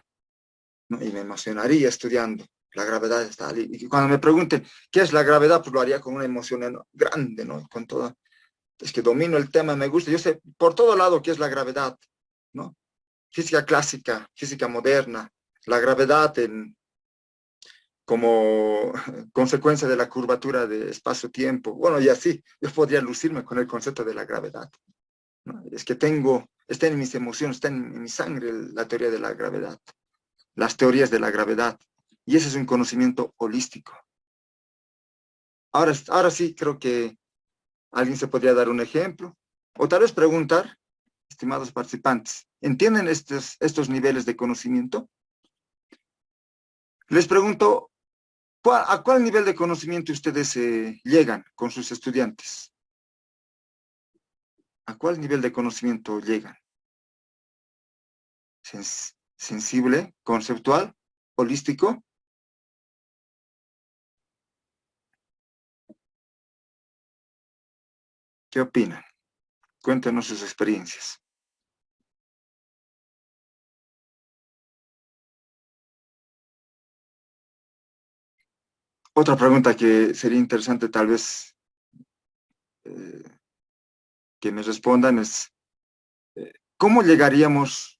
¿no? Y me emocionaría estudiando. La gravedad está ahí. Y cuando me pregunten qué es la gravedad, pues lo haría con una emoción grande, ¿no? Con toda, es que domino el tema, me gusta. Yo sé por todo lado qué es la gravedad, ¿no? Física clásica, física moderna, la gravedad como consecuencia de la curvatura de espacio-tiempo. Bueno, y así, yo podría lucirme con el concepto de la gravedad, ¿no? Es que está en mis emociones, está en mi sangre la teoría de la gravedad, las teorías de la gravedad. Y ese es un conocimiento holístico. Ahora sí, creo que alguien se podría dar un ejemplo, o tal vez preguntar, estimados participantes, ¿entienden estos niveles de conocimiento? Les pregunto, ¿A cuál nivel de conocimiento ustedes llegan con sus estudiantes? ¿A cuál nivel de conocimiento llegan? ¿Sensible, conceptual, holístico? ¿Qué opinan? Cuéntenos sus experiencias. Otra pregunta que sería interesante tal vez eh, que me respondan es, ¿cómo llegaríamos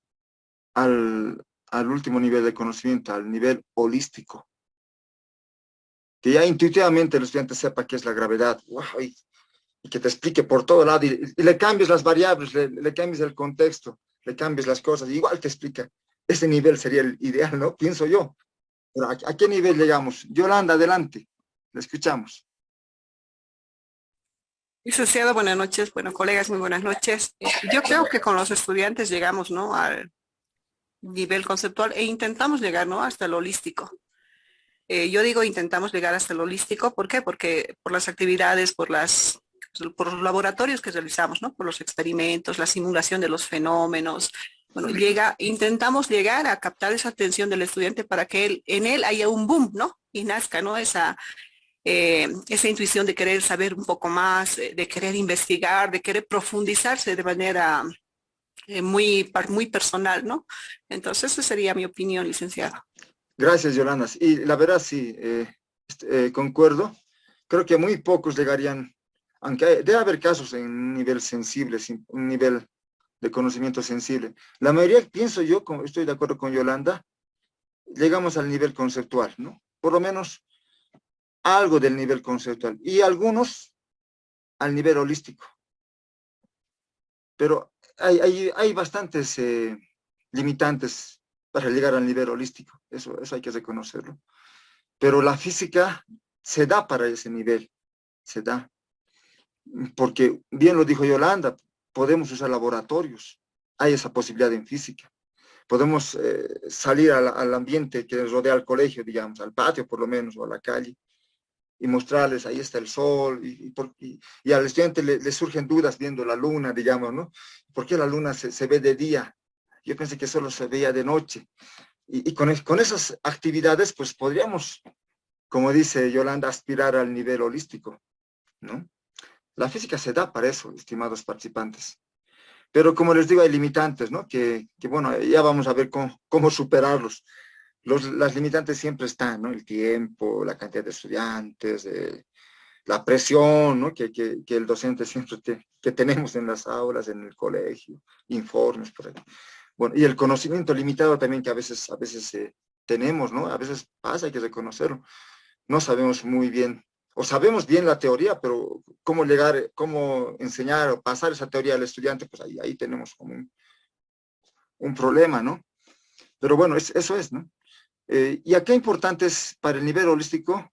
al último nivel de conocimiento, al nivel holístico? Que ya intuitivamente el estudiante sepa qué es la gravedad, wow, y que te explique por todo lado, y le cambies las variables, le cambies el contexto, le cambies las cosas, igual te explica. Ese nivel sería el ideal, ¿no? Pienso yo. Pero ¿a qué nivel llegamos? Yolanda, adelante, le escuchamos. Licenciado, buenas noches. Bueno, colegas, muy buenas noches. Yo creo que con los estudiantes llegamos, ¿no?, al nivel conceptual e intentamos llegar, ¿no?, hasta el holístico. Yo digo intentamos llegar hasta el holístico, ¿por qué? Porque por las actividades, por los laboratorios que realizamos, ¿no?, por los experimentos, la simulación de los fenómenos. Bueno, intentamos llegar a captar esa atención del estudiante para que en él haya un boom, ¿no? Y nazca, ¿no?, esa intuición de querer saber un poco más, de querer investigar, de querer profundizarse de manera muy personal, ¿no? Entonces, esa sería mi opinión, licenciado. Gracias, Yolanda. Y la verdad, sí, concuerdo. Creo que muy pocos llegarían, aunque debe haber casos en un nivel sensible, un nivel de conocimiento sensible. La mayoría, pienso yo, estoy de acuerdo con Yolanda, llegamos al nivel conceptual, ¿no? Por lo menos algo del nivel conceptual. Y algunos al nivel holístico. Pero hay bastantes limitantes para llegar al nivel holístico. Eso hay que reconocerlo. Pero la física se da para ese nivel. Se da. Porque, bien lo dijo Yolanda, podemos usar laboratorios. Hay esa posibilidad en física. Podemos salir al ambiente que rodea al colegio, digamos, al patio por lo menos, o a la calle, y mostrarles, ahí está el sol, y al estudiante le surgen dudas viendo la luna, digamos, ¿no? ¿Por qué la luna se ve de día? Yo pensé que solo se veía de noche. Y con esas actividades, pues podríamos, como dice Yolanda, aspirar al nivel holístico, ¿no? La física se da para eso, estimados participantes. Pero como les digo, hay limitantes, ¿no? Bueno, ya vamos a ver cómo superarlos. Las limitantes siempre están, ¿no? El tiempo, la cantidad de estudiantes, la presión, ¿no?, que el docente siempre que tenemos en las aulas, en el colegio, informes, por ahí. Bueno, y el conocimiento limitado también que a veces tenemos, ¿no? A veces pasa, hay que reconocerlo. No sabemos muy bien, o sabemos bien la teoría, pero cómo llegar, cómo enseñar o pasar esa teoría al estudiante, pues ahí tenemos como un problema, ¿no? Pero bueno, eso es, ¿no? Y acá importante es para el nivel holístico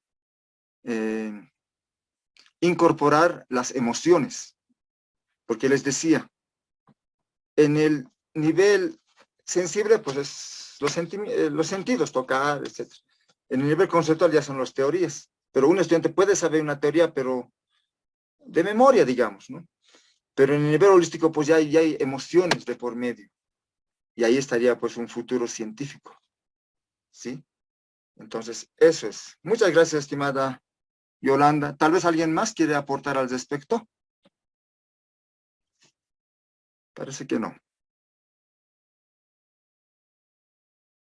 incorporar las emociones, porque les decía, en el nivel sensible, pues es los sentidos, tocar, etc. En el nivel conceptual ya son las teorías, pero un estudiante puede saber una teoría, pero de memoria, digamos, ¿no? Pero en el nivel holístico, pues ya hay emociones de por medio, y ahí estaría, pues, un futuro científico, ¿sí? Entonces, eso es. Muchas gracias, estimada Yolanda. Tal vez alguien más quiere aportar al respecto. Parece que no.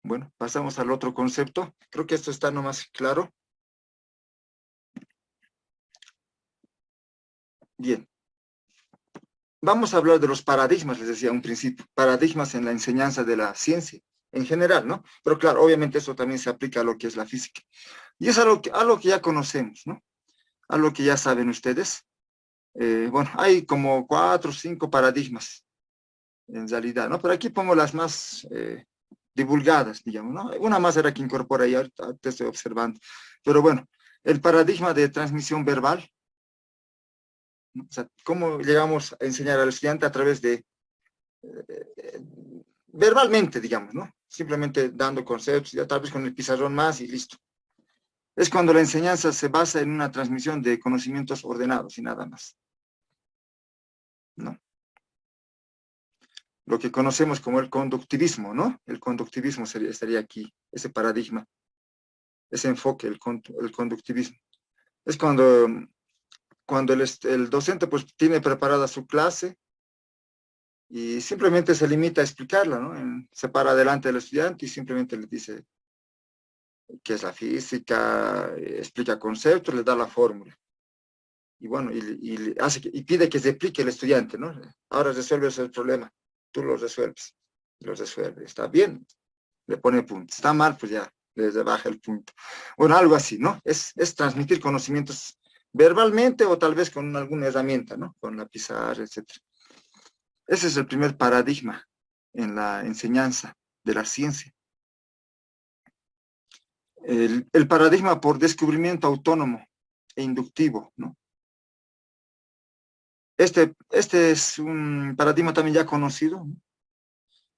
Bueno, pasamos al otro concepto. Creo que esto está nomás claro. Bien. Vamos a hablar de los paradigmas, les decía a un principio. Paradigmas en la enseñanza de la ciencia, en general, ¿no? Pero claro, obviamente eso también se aplica a lo que es la física. Y es algo que ya conocemos, ¿no? Algo que ya saben ustedes. Bueno, hay como 4 o 5 paradigmas en realidad, ¿no? Pero aquí pongo las más divulgadas, digamos, ¿no? Una más era que incorpora y ahorita te estoy observando. Pero bueno, el paradigma de transmisión verbal, ¿no? O sea, cómo llegamos a enseñar al estudiante a través de, verbalmente, digamos, ¿no? Simplemente dando conceptos, ya tal vez con el pizarrón más y listo. Es cuando la enseñanza se basa en una transmisión de conocimientos ordenados y nada más, ¿no? Lo que conocemos como el conductivismo, ¿no? El conductivismo estaría aquí, ese paradigma, ese enfoque, el conductivismo. Es cuando el docente pues tiene preparada su clase y simplemente se limita a explicarla, ¿no? Se para delante del estudiante y simplemente le dice qué es la física, explica conceptos, le da la fórmula. Y bueno, y pide que se explique el estudiante, ¿no? Ahora resuelves el problema, tú lo resuelves, está bien, le pone punto, está mal, pues ya, le baja el punto. Bueno, algo así, ¿no? Es transmitir conocimientos verbalmente o tal vez con alguna herramienta, ¿no? Con la pizarra, etc. Ese es el primer paradigma en la enseñanza de la ciencia. El paradigma por descubrimiento autónomo e inductivo, ¿no? Este es un paradigma también ya conocido, ¿no?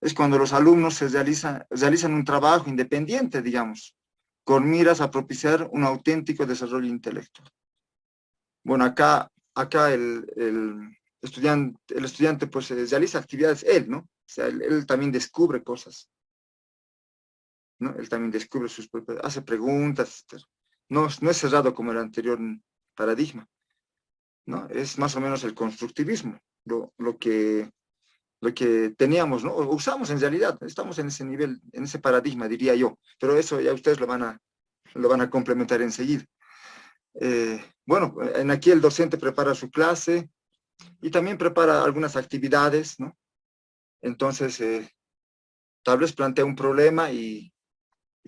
Es cuando los alumnos realizan un trabajo independiente, digamos, con miras a propiciar un auténtico desarrollo intelectual. Bueno, acá el estudiante pues realiza actividades él, ¿no? O sea, él también descubre cosas, ¿no? Él también descubre sus propias, hace preguntas, etc. No es cerrado como el anterior paradigma, ¿no? Es más o menos el constructivismo, lo que teníamos, ¿no? O usamos en realidad, estamos en ese nivel, en ese paradigma, diría yo, pero eso ya ustedes lo van a complementar enseguida. Bueno, en aquí el docente prepara su clase y también prepara algunas actividades, ¿no? Entonces, tal vez plantea un problema y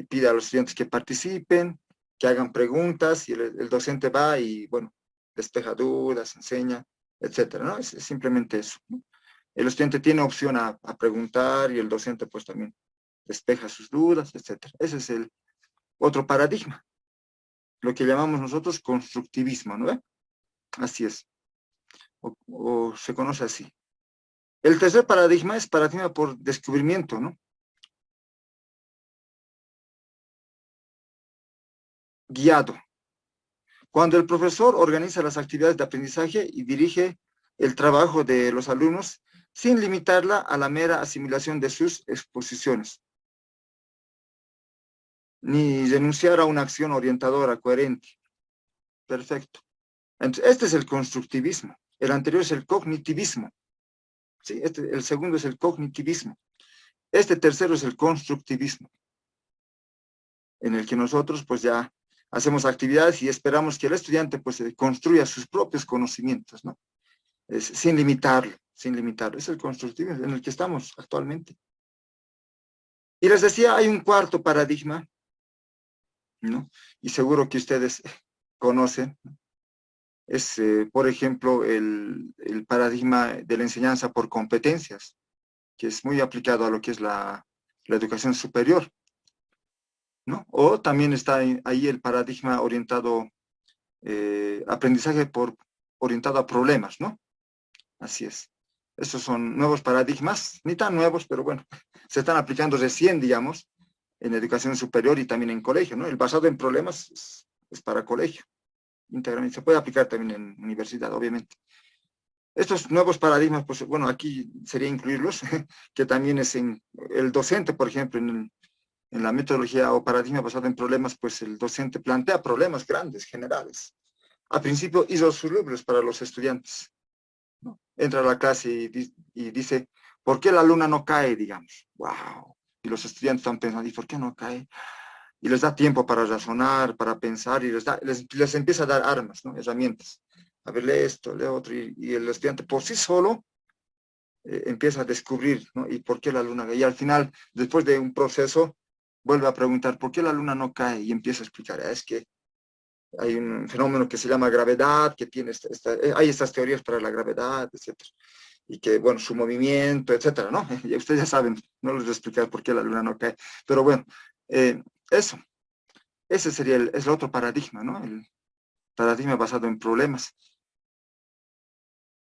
pide a los estudiantes que participen, que hagan preguntas y el docente va y, bueno, despeja dudas, enseña, etcétera, ¿no? Es simplemente eso, ¿no? El estudiante tiene opción a preguntar y el docente pues también despeja sus dudas, etcétera. Ese es el otro paradigma, lo que llamamos nosotros constructivismo, ¿no? Así es, o se conoce así. El tercer paradigma es paradigma por descubrimiento, ¿no? Guiado. Cuando el profesor organiza las actividades de aprendizaje y dirige el trabajo de los alumnos sin limitarla a la mera asimilación de sus exposiciones, ni renunciar a una acción orientadora coherente. Perfecto. Entonces, este es el constructivismo. El anterior es el cognitivismo. ¿Sí? El segundo es el cognitivismo. Este tercero es el constructivismo, en el que nosotros pues ya hacemos actividades y esperamos que el estudiante pues construya sus propios conocimientos, ¿no? Sin limitarlo, sin limitarlo. Es el constructivismo en el que estamos actualmente. Y les decía, hay un cuarto paradigma, ¿no? Y seguro que ustedes conocen, ¿no? Es, por ejemplo, el paradigma de la enseñanza por competencias, que es muy aplicado a lo que es la educación superior, ¿no? O también está ahí el paradigma orientado, aprendizaje orientado a problemas, ¿no? Así es. Estos son nuevos paradigmas, ni tan nuevos, pero bueno, se están aplicando recién, digamos, en educación superior y también en colegio, ¿no? El basado en problemas es para colegio, íntegramente. Se puede aplicar también en universidad, obviamente. Estos nuevos paradigmas, pues bueno, aquí sería incluirlos, que también es en el docente, por ejemplo, en la metodología o paradigma basado en problemas, pues el docente plantea problemas grandes, generales. A principio irresolubles para los estudiantes, ¿no? Entra a la clase y dice, ¿por qué la luna no cae, digamos? ¡Wow! Y los estudiantes están pensando, ¿y por qué no cae? Y les da tiempo para razonar, para pensar, y les empieza a dar armas, ¿no? Herramientas. A ver, lee esto, lee otro, y el estudiante por sí solo empieza a descubrir, ¿no? ¿Y por qué la luna cae? Y al final, después de un proceso, vuelve a preguntar, ¿por qué la luna no cae? Y empieza a explicar, es que hay un fenómeno que se llama gravedad, que tiene hay estas teorías para la gravedad, etcétera. Y que, bueno, su movimiento, etcétera, ¿no? Y ustedes ya saben, no les voy a explicar por qué la luna no cae, pero bueno, eso, ese sería el otro paradigma, ¿no? El paradigma basado en problemas.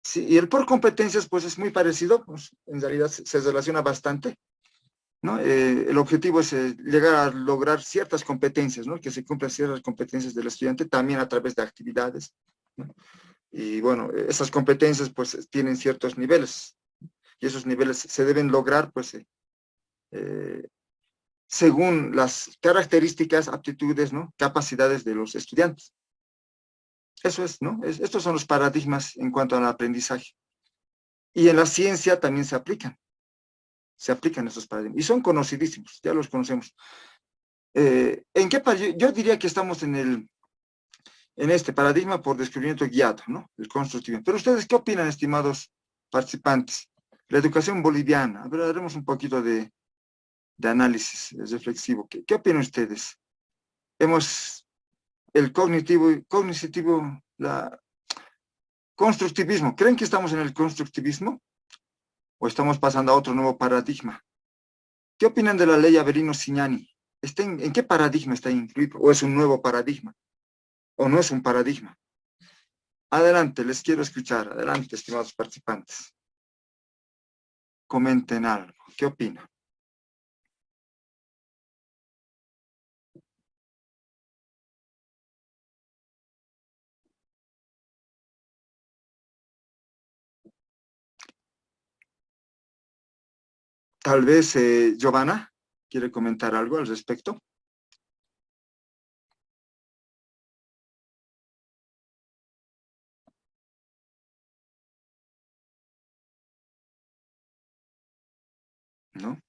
Sí, y el por competencias, pues es muy parecido, pues en realidad se relaciona bastante, ¿no? El objetivo es llegar a lograr ciertas competencias, ¿no? Que se cumplan ciertas competencias del estudiante también a través de actividades, ¿no? Y bueno, esas competencias pues tienen ciertos niveles y esos niveles se deben lograr pues según las características, aptitudes, ¿no? Capacidades de los estudiantes. Eso es, ¿no? Estos son los paradigmas en cuanto al aprendizaje. Y en la ciencia también se aplican esos paradigmas. Y son conocidísimos, ya los conocemos. ¿En qué yo diría que estamos en este paradigma por descubrimiento guiado, ¿no? El constructivismo. Pero ustedes, ¿qué opinan, estimados participantes? La educación boliviana. A ver, haremos un poquito de análisis reflexivo. ¿Qué opinan ustedes? El cognitivo, constructivismo. ¿Creen que estamos en el constructivismo o estamos pasando a otro nuevo paradigma? ¿Qué opinan de la ley Averino-Signani? ¿En qué paradigma está incluido? ¿O es un nuevo paradigma? ¿O no es un paradigma? Adelante, les quiero escuchar. Adelante, estimados participantes. Comenten algo. ¿Qué opinan? Tal vez Giovanna quiere comentar algo al respecto. ¿No?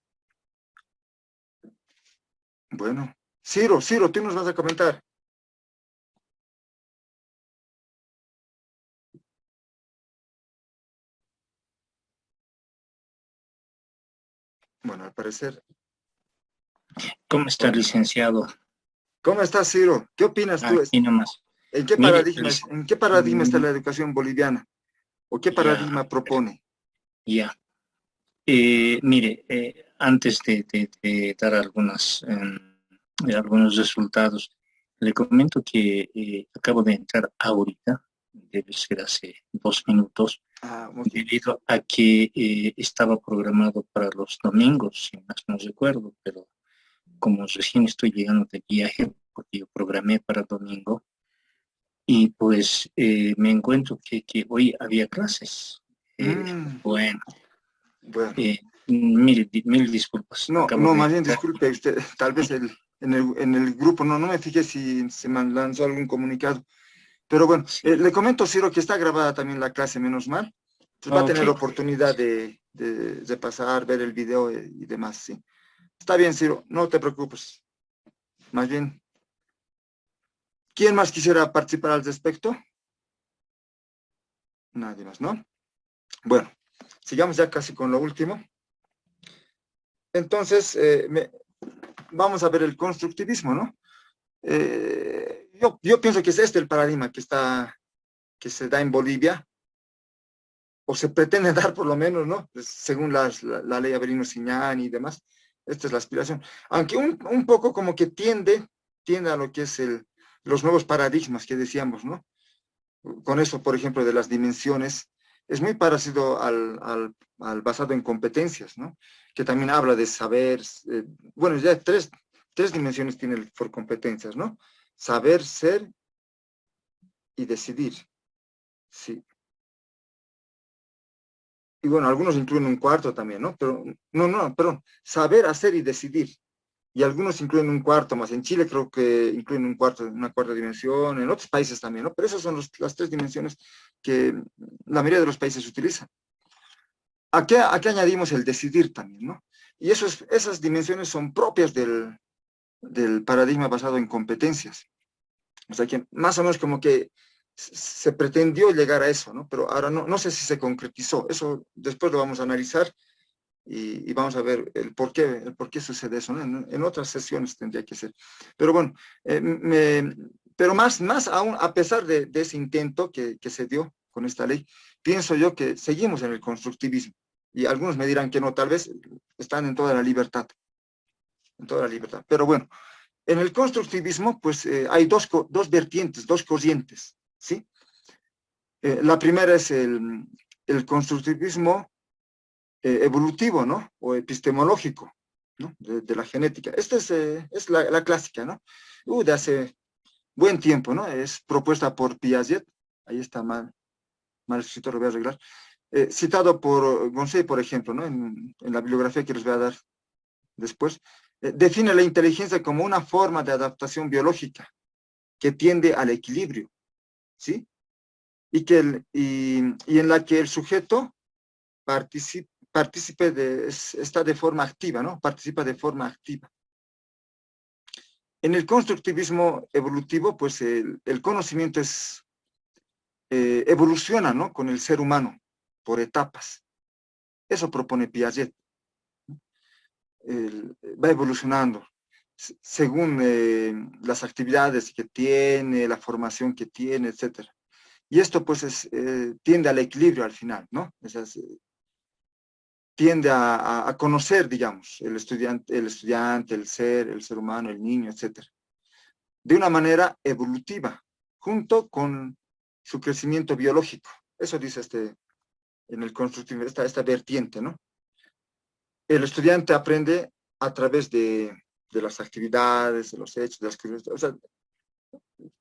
Bueno. Ciro, tú nos vas a comentar. Bueno, al parecer. ¿Cómo está, licenciado? ¿Cómo estás, Ciro? ¿Qué opinas tú? Aquí nomás. ¿En qué Mire, paradigma está la educación boliviana? ¿O qué paradigma ya, propone? ya. Mire, antes de dar algunos resultados, le comento que acabo de entrar ahorita, debe ser hace 2 minutos, Okay. debido a que estaba programado para los domingos, si más no recuerdo, pero como recién estoy llegando de viaje, porque yo programé para domingo, y pues me encuentro que hoy había clases. Bueno, Bueno. mil disculpas. No, Acabo de más bien entrar. disculpe usted, tal vez en el grupo, no me fijé si se me lanzó algún comunicado. Pero bueno, Sí. le comento, Ciro, que está grabada también la clase, menos mal. Entonces va a tener oportunidad de pasar, ver el video y demás, sí. Está bien, Ciro, no te preocupes. Más bien, ¿quién más quisiera participar al respecto? Nadie más, ¿no? Bueno, sigamos ya casi con lo último. Entonces, vamos a ver el constructivismo, ¿no? Yo pienso que es este el paradigma que se da en Bolivia, o se pretende dar por lo menos, ¿no? Pues, según la ley Averino-Signani y demás, esta es la aspiración. Aunque un poco como que tiende a lo que es los nuevos paradigmas que decíamos, ¿no? Con eso, por ejemplo, de las dimensiones, es muy parecido al basado en competencias, ¿no? Que también habla de saber, bueno, ya tres dimensiones tiene por competencias, ¿no? Saber, ser y decidir, sí. Y bueno, algunos incluyen un cuarto también, ¿no? Pero, perdón, saber, hacer y decidir. Y algunos incluyen un cuarto más. En Chile creo que incluyen una cuarta dimensión, en otros países también, ¿no? Pero esas son las tres dimensiones que la mayoría de los países utilizan. ¿A qué añadimos el decidir también, ¿no? Y esas dimensiones son propias del paradigma basado en competencias. O sea que más o menos como que se pretendió llegar a eso, ¿no? Pero ahora no sé si se concretizó. Eso después lo vamos a analizar y vamos a ver el por qué sucede eso, ¿no? En otras sesiones tendría que ser. Pero bueno, pero más aún, a pesar de ese intento que se dio con esta ley, pienso yo que seguimos en el constructivismo. Y algunos me dirán que no, tal vez están en toda la libertad. En toda la libertad. Pero bueno, en el constructivismo, pues hay dos vertientes, dos corrientes, ¿sí? La primera es el constructivismo evolutivo, ¿no? O epistemológico, ¿no? De la genética. Esta es la clásica, ¿no? De hace buen tiempo, ¿no? Es propuesta por Piaget, ahí está mal escrito, lo voy a arreglar. Citado por González, por ejemplo, ¿no? En la bibliografía que les voy a dar después, define la inteligencia como una forma de adaptación biológica que tiende al equilibrio, ¿sí? Y en la que el sujeto está de forma activa, ¿no? Participa de forma activa. En el constructivismo evolutivo, pues el conocimiento evoluciona, ¿no? Con el ser humano, por etapas. Eso propone Piaget. Va evolucionando según las actividades que tiene, la formación que tiene, etc. Y esto pues tiende al equilibrio al final, ¿no? Tiende a conocer, digamos, el estudiante, el ser humano, el niño, etc. De una manera evolutiva, junto con su crecimiento biológico. Eso dice en el constructivismo, esta vertiente, ¿no? El estudiante aprende a través de las actividades, de los hechos, de las cosas, o sea,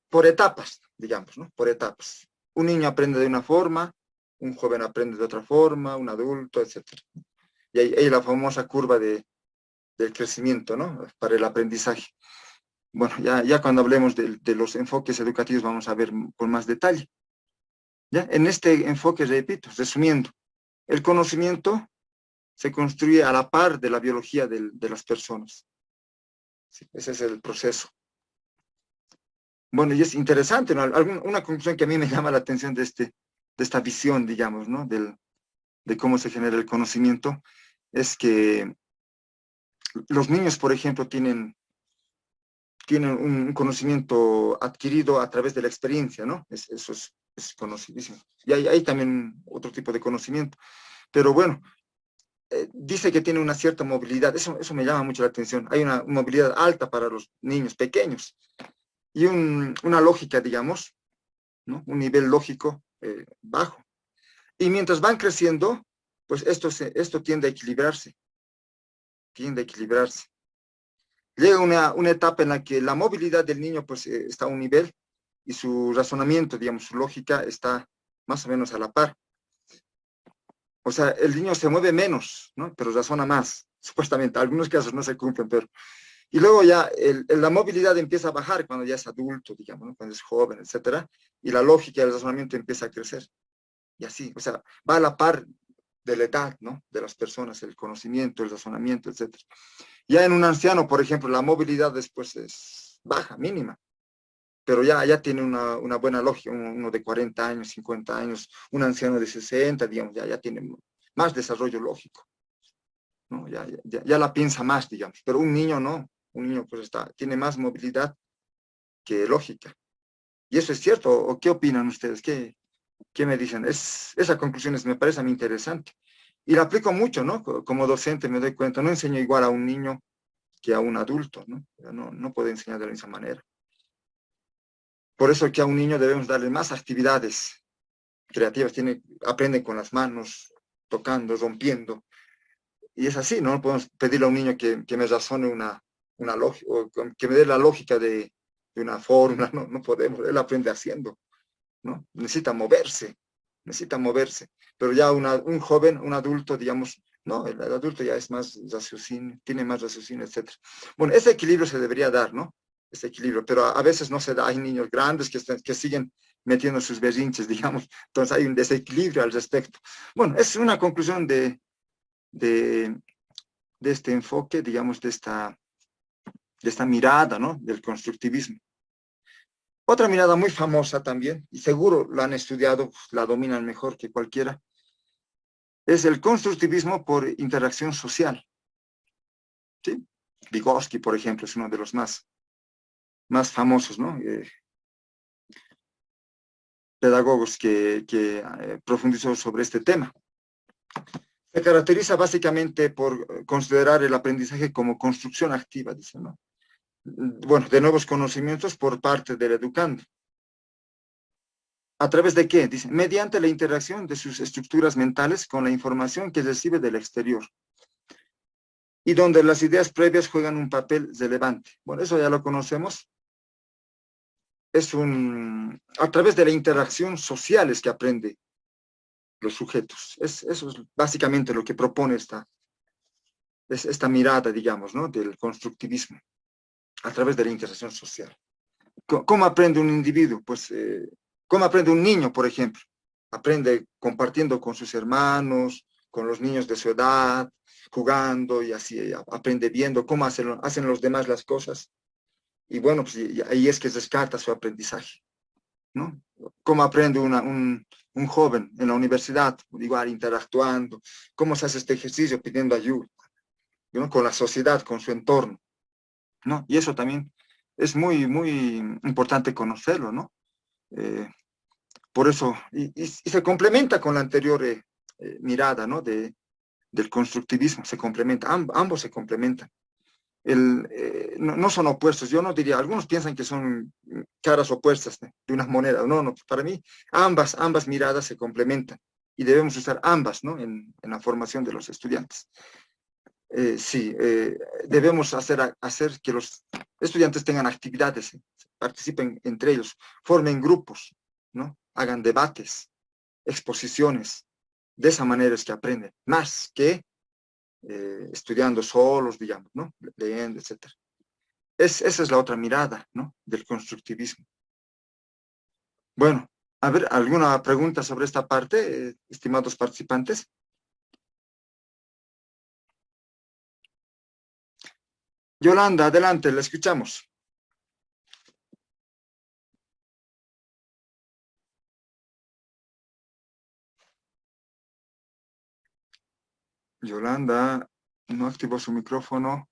por etapas, digamos, ¿no? Por etapas. Un niño aprende de una forma, un joven aprende de otra forma, un adulto, etc. Y hay la famosa curva del crecimiento, ¿no? Para el aprendizaje. Bueno, ya cuando hablemos de los enfoques educativos vamos a ver con más detalle. ¿Ya? En este enfoque, repito, resumiendo, el conocimiento se construye a la par de la biología de las personas. Sí, ese es el proceso. Bueno, y es interesante, ¿no? Una conclusión que a mí me llama la atención de esta visión, digamos, ¿no? De cómo se genera el conocimiento, es que los niños, por ejemplo, tienen un conocimiento adquirido a través de la experiencia, ¿no? Eso es conocidísimo. Y hay también otro tipo de conocimiento. Pero bueno, dice que tiene una cierta movilidad. Eso me llama mucho la atención. Hay una movilidad alta para los niños pequeños. Y una lógica, digamos, ¿no? Un nivel lógico bajo. Y mientras van creciendo, pues esto tiende a equilibrarse. Tiende a equilibrarse. Llega una etapa en la que la movilidad del niño pues está a un nivel y su razonamiento, digamos, su lógica está más o menos a la par. O sea, el niño se mueve menos, ¿no? Pero razona más, supuestamente. Algunos casos no se cumplen, pero... Y luego ya la movilidad empieza a bajar cuando ya es adulto, digamos, ¿no? Cuando es joven, etcétera. Y la lógica y el razonamiento empieza a crecer. Y así, o sea, va a la par de la edad, ¿no? De las personas, el conocimiento, el razonamiento, etcétera. Ya en un anciano, por ejemplo, la movilidad después es baja, mínima, pero ya tiene una buena lógica, uno de 40 años, 50 años, un anciano de 60, digamos, ya tiene más desarrollo lógico, ¿no? Ya la piensa más, digamos, pero un niño no, un niño pues tiene más movilidad que lógica. ¿Y eso es cierto? ¿O qué opinan ustedes? ¿Qué me dicen? Esa conclusión me parece a mí interesante. Y la aplico mucho, ¿no? Como docente me doy cuenta, no enseño igual a un niño que a un adulto, ¿no? No puedo enseñar de la misma manera. Por eso que a un niño debemos darle más actividades creativas, aprende con las manos, tocando, rompiendo. Y es así, ¿no? Podemos pedirle a un niño que me razone una lógica, o que me dé la lógica de una fórmula, no podemos, él aprende haciendo, ¿no? Necesita moverse. Pero ya un joven, un adulto, digamos, no, el adulto ya es más raciocinio, tiene más raciocinio, etc. Bueno, ese equilibrio se debería dar, ¿no? Ese equilibrio, pero a veces no se da. Hay niños grandes que siguen metiendo sus berrinches, digamos, entonces hay un desequilibrio al respecto. Bueno, es una conclusión de este enfoque, digamos, de esta mirada, ¿no? Del constructivismo. Otra mirada muy famosa también, y seguro la han estudiado, la dominan mejor que cualquiera, es el constructivismo por interacción social. ¿Sí? Vygotsky, por ejemplo, es uno de los más famosos, ¿no? Pedagogos que profundizó sobre este tema. Se caracteriza básicamente por considerar el aprendizaje como construcción activa, dice, ¿no? Bueno, de nuevos conocimientos por parte del educando. ¿A través de qué? Dice, mediante la interacción de sus estructuras mentales con la información que recibe del exterior. y donde las ideas previas juegan un papel relevante. Bueno, eso ya lo conocemos. A través de la interacción social es que aprende los sujetos. Eso es básicamente lo que propone esta mirada, digamos, ¿no? Del constructivismo, a través de la interacción social. ¿Cómo aprende un individuo? Pues, ¿cómo aprende un niño, por ejemplo? Aprende compartiendo con sus hermanos, con los niños de su edad, jugando y así, aprende viendo cómo hacen los demás las cosas. Y bueno, pues ahí es que descarta su aprendizaje, ¿no? ¿Cómo aprende un joven en la universidad? Igual interactuando. ¿Cómo se hace este ejercicio? Pidiendo ayuda, ¿no? Con la sociedad, con su entorno, ¿no? Y eso también es muy, muy importante conocerlo, ¿no? Por eso, y se complementa con la anterior mirada, ¿no? Del constructivismo, se complementa, ambos se complementan. No son opuestos, yo no diría, algunos piensan que son caras opuestas de unas monedas, no, para mí ambas miradas se complementan y debemos usar ambas, ¿no? En la formación de los estudiantes. Sí, debemos hacer que los estudiantes tengan actividades, participen entre ellos, formen grupos, ¿no? Hagan debates, exposiciones. De esa manera es que aprenden, más que estudiando solos, digamos, ¿no? Leyendo, etc. Esa es la otra mirada, ¿no? Del constructivismo. Bueno, a ver, ¿alguna pregunta sobre esta parte, estimados participantes? Yolanda, adelante, la escuchamos. Yolanda no activó su micrófono.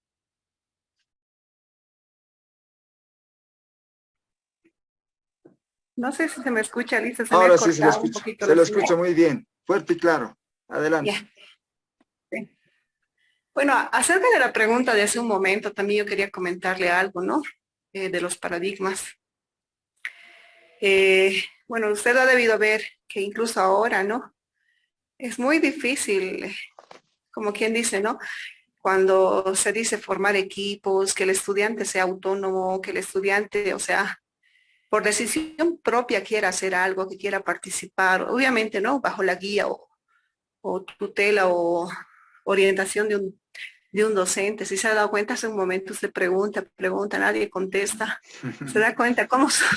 No sé si se me escucha, Lisa, se me Ahora ha sí se le cortado un escucha. poquito Se la le señal. escucha muy bien, fuerte y claro. Adelante. Ya. Sí. Bueno, acerca de la pregunta de hace un momento, también yo quería comentarle algo, ¿no? De los paradigmas. Bueno, usted ha debido ver que incluso ahora, ¿no? Es muy difícil, como quien dice, ¿no? Cuando se dice formar equipos, que el estudiante sea autónomo, que el estudiante, o sea, por decisión propia quiera hacer algo, que quiera participar, obviamente, ¿no? Bajo la guía o tutela o orientación de un docente. Si se ha dado cuenta, hace un momento usted pregunta, nadie contesta. Se da cuenta cómo son.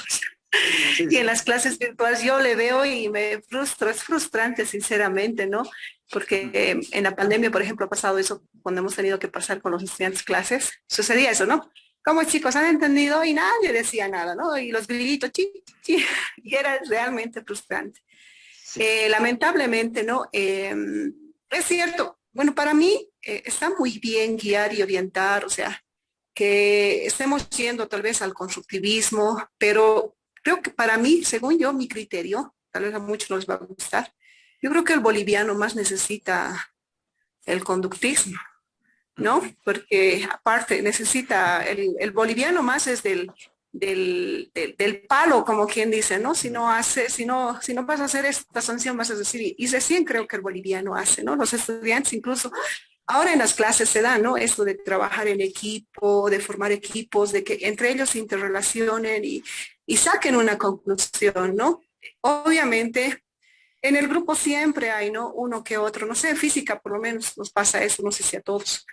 Sí, Y sí. en las clases virtuales yo le veo y me frustro, es frustrante, sinceramente, ¿no? Porque en la pandemia, por ejemplo, ha pasado eso cuando hemos tenido que pasar con los estudiantes clases, sucedía eso, ¿no? Como chicos han entendido y nadie decía nada, ¿no? Y los grillitos, chi, chi, y era realmente frustrante. Sí. Lamentablemente, ¿no? Es cierto, bueno, para mí está muy bien guiar y orientar, o sea, que estemos yendo tal vez al constructivismo, pero creo que para mí, según yo, mi criterio, tal vez a muchos no les va a gustar, yo creo que el boliviano más necesita el conductismo, ¿no? Porque aparte necesita, el boliviano más es del palo, como quien dice, ¿no? Si no vas a hacer esta sanción, vas a decir, y recién creo que el boliviano hace, ¿no? Los estudiantes incluso ahora en las clases se da, ¿no? Esto de trabajar en equipo, de formar equipos, de que entre ellos se interrelacionen y saquen una conclusión, ¿no? Obviamente, en el grupo siempre hay, ¿no? Uno que otro, no sé, en física por lo menos nos pasa eso, no sé si a todos.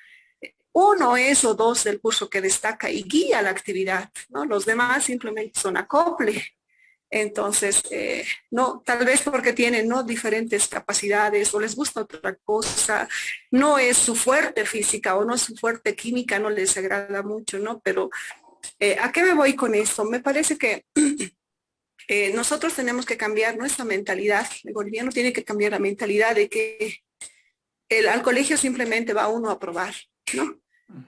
Uno es o dos del curso que destaca y guía la actividad, ¿no? Los demás simplemente son acople. Entonces, no, tal vez porque tienen, ¿no? Diferentes capacidades o les gusta otra cosa, no es su fuerte física o no es su fuerte química, no les agrada mucho, ¿no? Pero, ¿a qué me voy con esto? Me parece que nosotros tenemos que cambiar nuestra mentalidad, el boliviano tiene que cambiar la mentalidad de que al colegio simplemente va uno a probar, ¿no?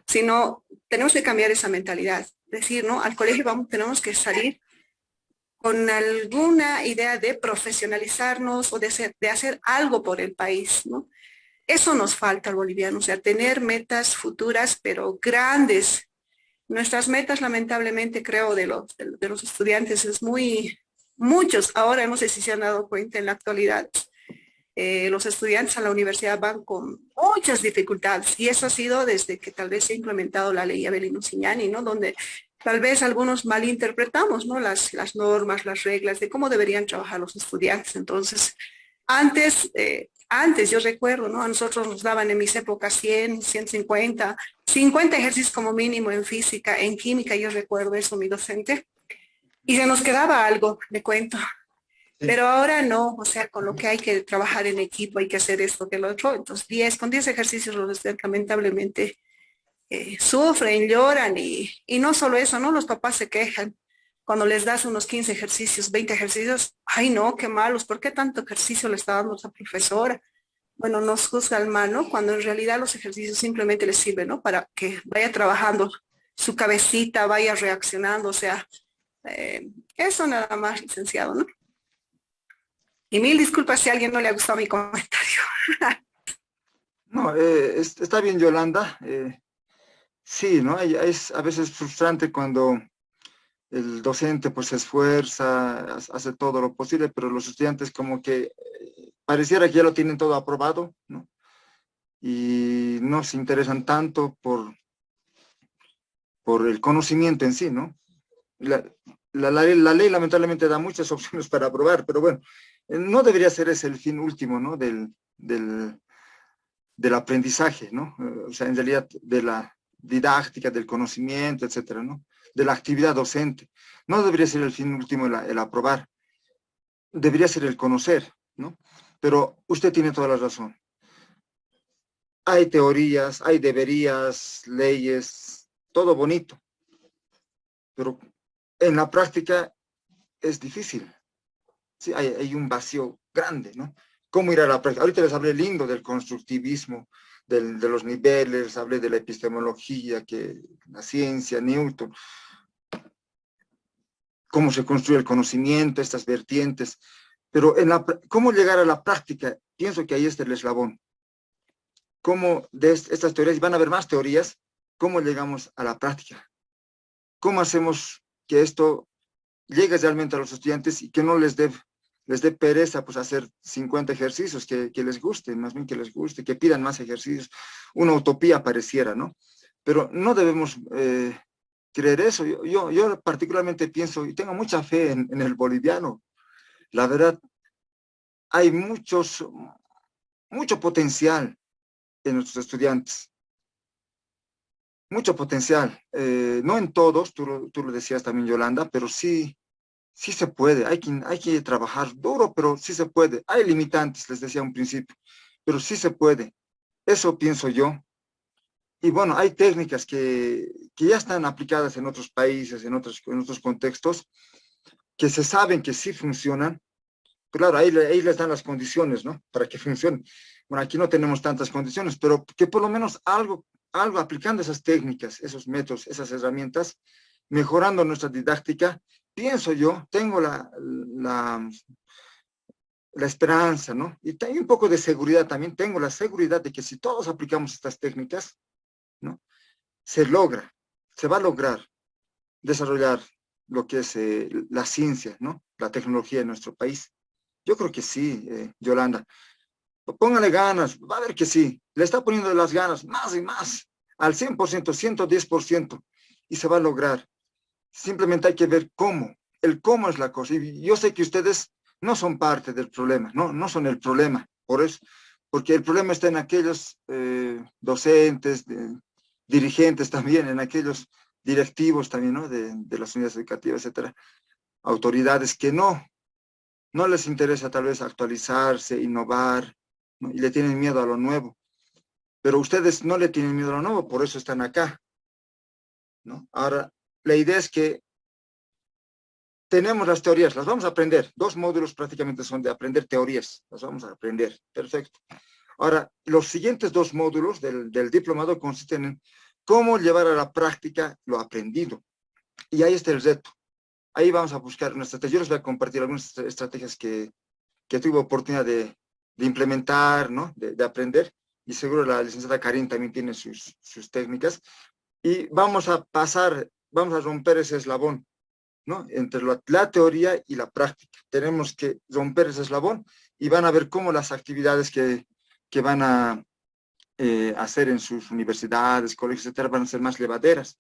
Sino, tenemos que cambiar esa mentalidad, decir, ¿no? Al colegio tenemos que salir con alguna idea de profesionalizarnos o de hacer algo por el país, ¿no? Eso nos falta al boliviano, o sea, tener metas futuras, pero grandes. Nuestras metas, lamentablemente, creo, de los estudiantes es muchos, ahora no sé si se han dado cuenta en la actualidad, los estudiantes a la universidad van con muchas dificultades y eso ha sido desde que tal vez se ha implementado la ley Avelino Signani, ¿no? Donde tal vez algunos malinterpretamos, ¿no? Las normas, las reglas de cómo deberían trabajar los estudiantes. Entonces, antes yo recuerdo, ¿no? A nosotros nos daban en mis épocas 100, 150, 50 ejercicios como mínimo en física, en química, yo recuerdo eso, mi docente, y se nos quedaba algo, le cuento. Sí. Pero ahora no, o sea, con lo que hay que trabajar en equipo, hay que hacer esto, que lo otro. Entonces, con 10 ejercicios los estudiantes lamentablemente sufren, lloran y no solo eso, ¿no? Los papás se quejan. Cuando les das unos 15 ejercicios, 20 ejercicios, ay no, qué malos, ¿por qué tanto ejercicio le está dando esa profesora? Bueno, nos juzga el mal, ¿no? Cuando en realidad los ejercicios simplemente les sirven, ¿no? Para que vaya trabajando su cabecita, vaya reaccionando, o sea, eso nada más, licenciado, ¿no? Y mil disculpas si a alguien no le ha gustado mi comentario. No, está bien, Yolanda. Sí, ¿no? Es a veces frustrante cuando el docente pues se esfuerza, hace todo lo posible, pero los estudiantes como que pareciera que ya lo tienen todo aprobado, ¿no? Y no se interesan tanto por el conocimiento en sí, ¿no? La ley lamentablemente da muchas opciones para aprobar, pero bueno, no debería ser ese el fin último, ¿no? Del aprendizaje, ¿no? O sea, en realidad de la didáctica, del conocimiento, etcétera, ¿no? De la actividad docente. No debería ser el fin último el aprobar, debería ser el conocer, ¿no? Pero usted tiene toda la razón. Hay teorías, hay deberías, leyes, todo bonito, pero en la práctica es difícil. Sí, hay un vacío grande, ¿no? ¿Cómo ir a la práctica? Ahorita les hablé lindo del constructivismo, de los niveles, les hablé de la epistemología, que la ciencia, Newton, cómo se construye el conocimiento, estas vertientes, pero ¿cómo llegar a la práctica? Pienso que ahí está el eslabón. ¿Cómo de estas teorías, y van a haber más teorías, cómo llegamos a la práctica? ¿Cómo hacemos que esto llegue realmente a los estudiantes y que no les dé pereza pues hacer 50 ejercicios, que les guste, más bien que les guste, que pidan más ejercicios? Una utopía pareciera, ¿no? Pero no debemos creer eso. Yo particularmente pienso y tengo mucha fe en el boliviano. La verdad, hay mucho potencial en nuestros estudiantes. Mucho potencial. No en todos, tú lo decías también, Yolanda, pero sí se puede. Hay que trabajar duro, pero sí se puede. Hay limitantes, les decía a un principio, pero sí se puede. Eso pienso yo. Y bueno, hay técnicas que ya están aplicadas en otros países, en otros contextos, que se saben que sí funcionan. Claro, ahí les dan las condiciones, ¿no? Para que funcionen. Bueno, aquí no tenemos tantas condiciones, pero que por lo menos algo aplicando esas técnicas, esos métodos, esas herramientas, mejorando nuestra didáctica, pienso yo, tengo la esperanza, ¿no? Y tengo un poco de seguridad también, tengo la seguridad de que si todos aplicamos estas técnicas, ¿no? Se va a lograr desarrollar lo que es la ciencia, ¿no? La tecnología en nuestro país. Yo creo que sí, Yolanda. Póngale ganas, va a ver que sí. Le está poniendo las ganas más y más, al 100%, 110%, y se va a lograr. Simplemente hay que ver cómo. El cómo es la cosa. Y yo sé que ustedes no son parte del problema, no son el problema. Por eso, porque el problema está en aquellos docentes, dirigentes también, en aquellos directivos también, ¿no? De las unidades educativas, etcétera. Autoridades que no les interesa tal vez actualizarse, innovar, ¿no? Y le tienen miedo a lo nuevo. Pero ustedes no le tienen miedo a lo nuevo, por eso están acá, ¿no? Ahora, la idea es que tenemos las teorías, las vamos a aprender. 2 módulos prácticamente son de aprender teorías, las vamos a aprender. Perfecto. Ahora, los siguientes 2 módulos del diplomado consisten en cómo llevar a la práctica lo aprendido. Y ahí está el reto. Ahí vamos a buscar una estrategia. Yo les voy a compartir algunas estrategias que tuve oportunidad de implementar, ¿no? De aprender. Y seguro la licenciada Karin también tiene sus técnicas. Y vamos a romper ese eslabón, ¿no? Entre la teoría y la práctica. Tenemos que romper ese eslabón y van a ver cómo las actividades que van a hacer en sus universidades, colegios, etcétera, van a ser más llevaderas.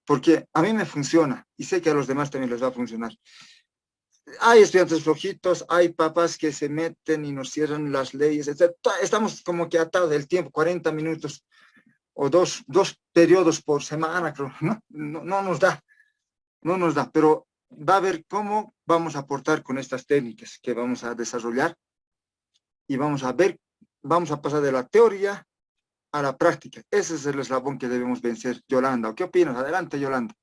Porque a mí me funciona y sé que a los demás también les va a funcionar. Hay estudiantes flojitos, hay papás que se meten y nos cierran las leyes, etc. Estamos como que atados del tiempo, 40 minutos o dos periodos por semana, creo, ¿no? No nos da, no nos da, pero va a ver cómo vamos a aportar con estas técnicas que vamos a desarrollar y vamos a ver, vamos a pasar de la teoría a la práctica. Ese es el eslabón que debemos vencer. Yolanda, ¿qué opinas? Adelante, Yolanda.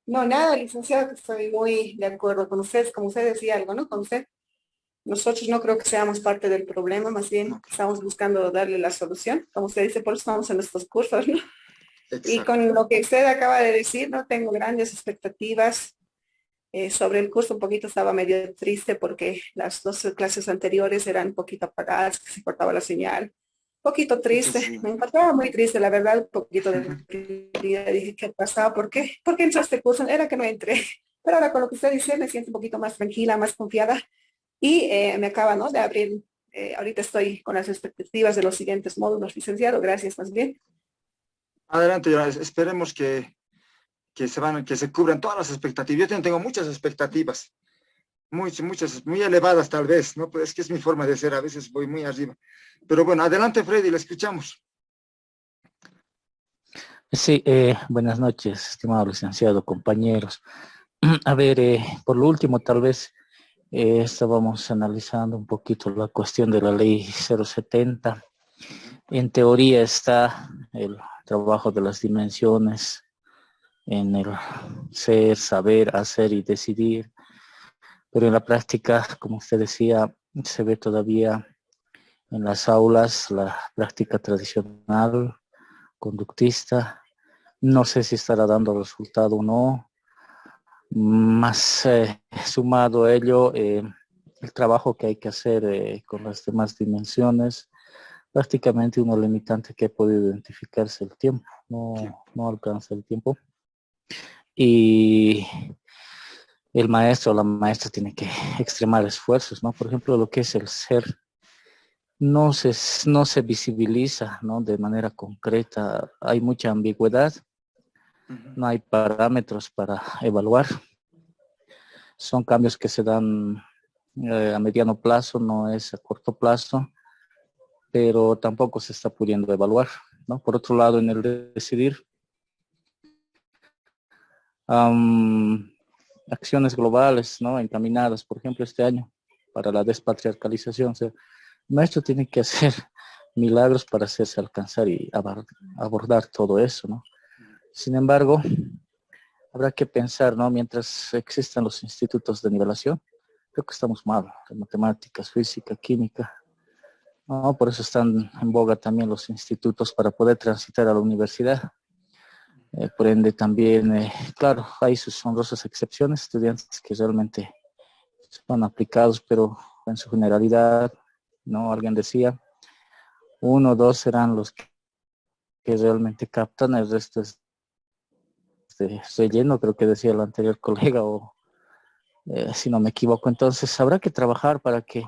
No, nada, licenciado, estoy muy de acuerdo con ustedes, como usted decía algo, ¿no? Con usted, nosotros no creo que seamos parte del problema, más bien Ok, estamos buscando darle la solución, como usted dice, por eso estamos en estos cursos, ¿no? Y exacto. con lo que usted acaba de decir, no tengo grandes expectativas sobre el curso. Un poquito estaba medio triste porque las dos clases anteriores eran un poquito apagadas, que se cortaba la señal. Un poquito Pucha, triste, sí. me encontraba muy triste, la verdad, un poquito deprimida. Dije, ¿qué pasaba? ¿Por qué? ¿Por qué entré a este curso? Era que no entré. Pero ahora con lo que usted dice, me siento un poquito más tranquila, más confiada y me acaba, ¿no?, de abrir. Ahorita estoy con las expectativas de los siguientes módulos, licenciado. Gracias, más bien. Adelante, Yolanda. Esperemos que se cubran todas las expectativas. Yo también tengo muchas expectativas, muchas, muy elevadas tal vez, ¿no? Pues es que es mi forma de ser, a veces voy muy arriba. Pero bueno, adelante, Freddy, le escuchamos. Sí, buenas noches, estimado licenciado, compañeros. A ver, por lo último, tal vez estábamos analizando un poquito la cuestión de la ley 070. En teoría está el trabajo de las dimensiones en el ser, saber, hacer y decidir, pero en la práctica, como usted decía, se ve todavía en las aulas la práctica tradicional, conductista. No sé si estará dando resultado o no. Más sumado a ello, el trabajo que hay que hacer con las demás dimensiones, prácticamente uno limitante que he podido identificarse el tiempo, no alcanza el tiempo. Y el maestro o la maestra tiene que extremar esfuerzos, ¿no? Por ejemplo, lo que es el ser, no se visibiliza, ¿no?, de manera concreta, hay mucha ambigüedad, no hay parámetros para evaluar. Son cambios que se dan a mediano plazo, no es a corto plazo, pero tampoco se está pudiendo evaluar, ¿no? Por otro lado, en el decidir, acciones globales, ¿no?, encaminadas, por ejemplo, este año, para la despatriarcalización. O sea, el maestro tiene que hacer milagros para hacerse alcanzar y abordar todo eso, ¿no? Sin embargo, habrá que pensar, ¿no?, mientras existan los institutos de nivelación, creo que estamos mal, en matemáticas, física, química, ¿no? Por eso están en boga también los institutos para poder transitar a la universidad. Por ende también, claro, hay sus honrosas excepciones, estudiantes que realmente son aplicados, pero en su generalidad, ¿no? Alguien decía, uno o dos serán los que realmente captan, el resto es de relleno, creo que decía el anterior colega, o si no me equivoco. Entonces habrá que trabajar para que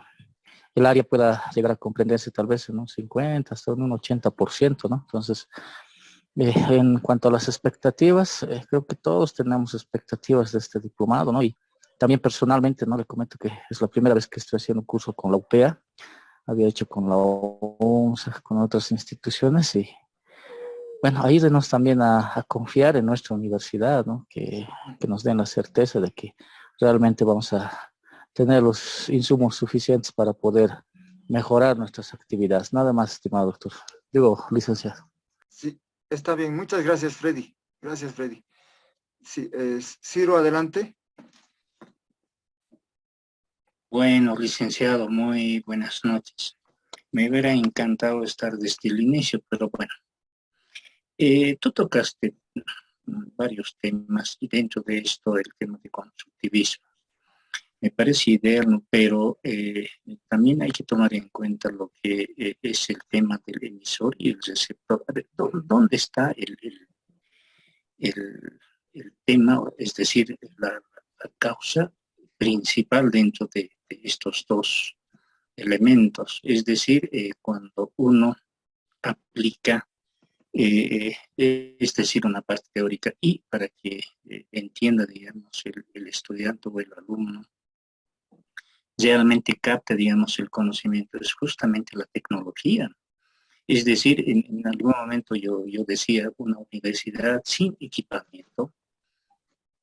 el área pueda llegar a comprenderse tal vez en un 50 hasta un 80%, ¿no? Entonces, en cuanto a las expectativas, creo que todos tenemos expectativas de este diplomado, ¿no? Y también personalmente, ¿no?, le comento que es la primera vez que estoy haciendo un curso con la UPEA, había hecho con la ONSA, con otras instituciones, y bueno, ayúdenos también a confiar en nuestra universidad, ¿no? Que nos den la certeza de que realmente vamos a tener los insumos suficientes para poder mejorar nuestras actividades. Nada más, estimado doctor. Digo, licenciado. Sí, está bien. Muchas gracias, Freddy. Gracias, Freddy. Sí, Ciro, adelante. Bueno, licenciado, muy buenas noches. Me hubiera encantado estar desde el inicio, pero bueno, tú tocaste varios temas y dentro de esto el tema de constructivismo. Me parece ideal, ¿no? Pero también hay que tomar en cuenta lo que es el tema del emisor y el receptor. A ver, ¿dónde está el tema? Es decir, causa principal dentro de estos dos elementos. Es decir, cuando uno aplica, es decir, una parte teórica, y para que entienda, digamos, el estudiante o el alumno, realmente capta, digamos, el conocimiento, es justamente la tecnología. Es decir, en algún momento yo decía, una universidad sin equipamiento,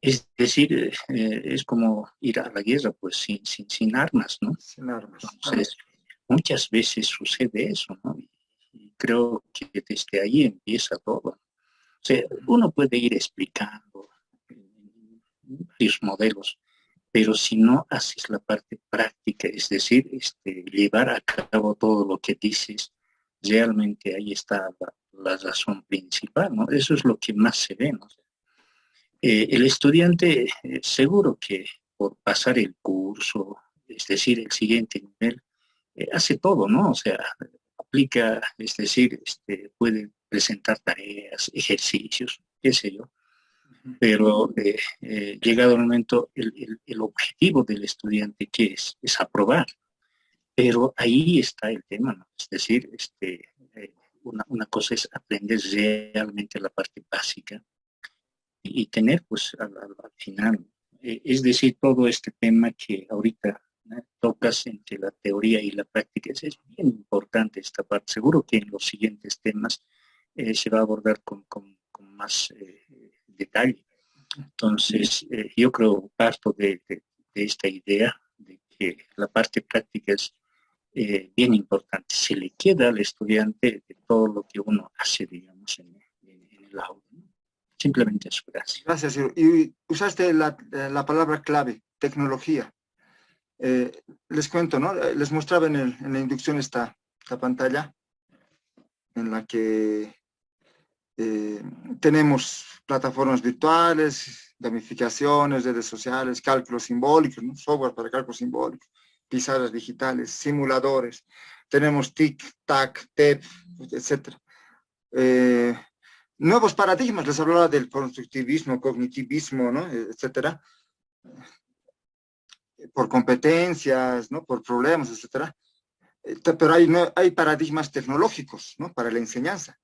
es decir, es como ir a la guerra, pues sin armas, ¿no? Sin armas. Entonces, muchas veces sucede eso, ¿no? Y creo que desde ahí empieza todo. O sea, uno puede ir explicando varios modelos, pero si no haces la parte práctica, es decir, llevar a cabo todo lo que dices, realmente ahí está la razón principal, ¿no? Eso es lo que más se ve, ¿no? El estudiante, seguro que por pasar el curso, es decir, el siguiente nivel, hace todo, ¿no? O sea, aplica, es decir, puede presentar tareas, ejercicios, qué sé yo, pero llegado el momento, el objetivo del estudiante, ¿qué es? Es aprobar. Pero ahí está el tema, ¿no? Es decir, una cosa es aprender realmente la parte básica y tener, pues, al final, es decir, todo este tema que ahorita, ¿no?, tocas entre la teoría y la práctica, es bien importante esta parte. Seguro que en los siguientes temas se va a abordar con más detalle. Entonces, yo creo, parto de esta idea de que la parte práctica es bien importante. Se le queda al estudiante de todo lo que uno hace, digamos, en el aula, ¿no? Simplemente eso, gracias. Gracias, Ciro. Y usaste la palabra clave, tecnología. Les cuento, ¿no? Les mostraba en la inducción esta pantalla en la que tenemos plataformas virtuales, gamificaciones, redes sociales, cálculos simbólicos, ¿no? Software para cálculos simbólicos, pizarras digitales, simuladores. Tenemos TIC, TAC, TEP, etc. Nuevos paradigmas, les hablaba del constructivismo, cognitivismo, ¿no?, etcétera, por competencias, ¿no?, por problemas, etcétera. Pero hay paradigmas tecnológicos, ¿no?, para la enseñanza.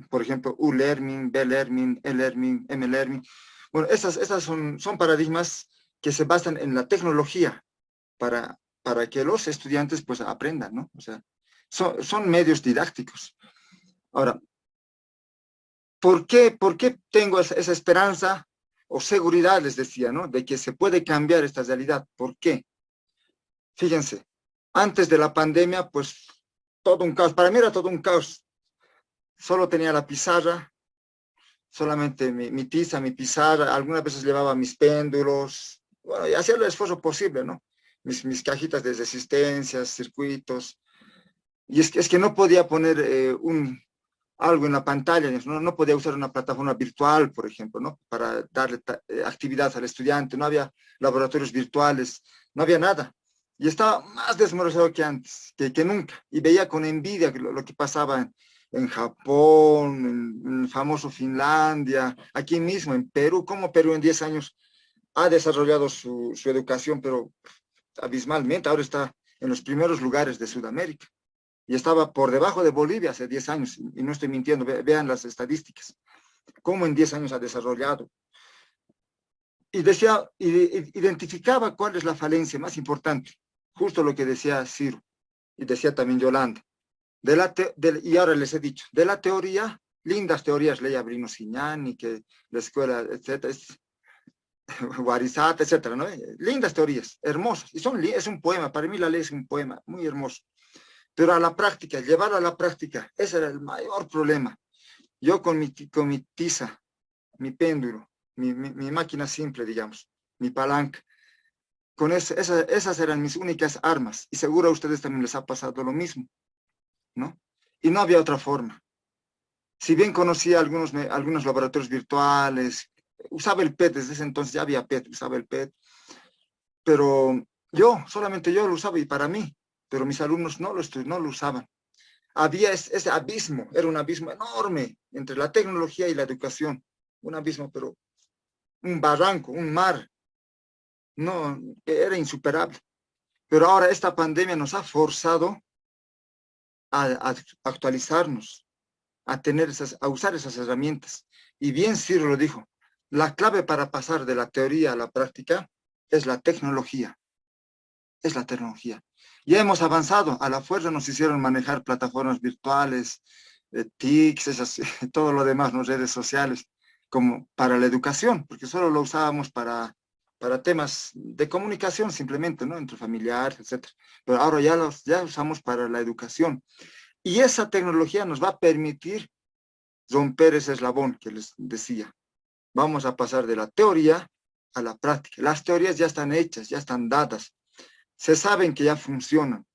Por ejemplo, U-Learning, B-Learning, E-Learning, M-Learning. Bueno, esas son paradigmas que se basan en la tecnología para que los estudiantes, pues, aprendan, ¿no? O sea, son medios didácticos. Ahora, ¿por qué tengo esa esperanza o seguridad, les decía, ¿no?, de que se puede cambiar esta realidad? ¿Por qué? Fíjense, antes de la pandemia, pues, todo un caos. Para mí era todo un caos. Solo tenía la pizarra, solamente mi tiza, mi pizarra. Algunas veces llevaba mis péndulos. Bueno, y hacía el esfuerzo posible, ¿no? Mis cajitas de resistencias, circuitos. Y es que no podía poner algo en la pantalla, no podía usar una plataforma virtual, por ejemplo, ¿no?, para darle actividad al estudiante. No había laboratorios virtuales, no había nada. Y estaba más desmoralizado que antes, que nunca. Y veía con envidia lo que pasaba en Japón, en el famoso Finlandia, aquí mismo en Perú. Cómo Perú en 10 años ha desarrollado su educación, pero abismalmente. Ahora está en los primeros lugares de Sudamérica. Y estaba por debajo de Bolivia hace 10 años, y no estoy mintiendo, vean las estadísticas, cómo en 10 años ha desarrollado. Y decía, identificaba cuál es la falencia más importante, justo lo que decía Ciro, y decía también Yolanda, y ahora les he dicho, de la teoría, lindas teorías, leía Brino Signani, que la escuela, etcétera, Guarizata, etcétera, ¿no? Lindas teorías, hermosas, y es un poema, para mí la ley es un poema, muy hermoso. Pero a la práctica, llevarlo a la práctica, ese era el mayor problema. Yo con mi tiza, mi péndulo, mi máquina simple, digamos, mi palanca, con esas eran mis únicas armas, y seguro a ustedes también les ha pasado lo mismo, ¿no? Y no había otra forma. Si bien conocía algunos laboratorios virtuales, usaba el PET, desde ese entonces ya había PET, usaba el PET, pero solamente yo lo usaba, y para mí, pero mis alumnos no lo usaban. Había ese abismo, era un abismo enorme entre la tecnología y la educación, un abismo, pero un barranco, un mar. no, que era insuperable. Pero ahora esta pandemia nos ha forzado a actualizarnos, a usar esas herramientas. Y bien Ciro lo dijo, la clave para pasar de la teoría a la práctica es la tecnología. Es la tecnología. Ya hemos avanzado, a la fuerza nos hicieron manejar plataformas virtuales, TICs, todo lo demás, ¿no? Redes sociales, como para la educación, porque solo lo usábamos para temas de comunicación simplemente, ¿no? Entre familiares, etc. Pero ahora ya usamos para la educación. Y esa tecnología nos va a permitir romper ese eslabón que les decía. Vamos a pasar de la teoría a la práctica. Las teorías ya están hechas, ya están dadas, se saben que ya funcionan.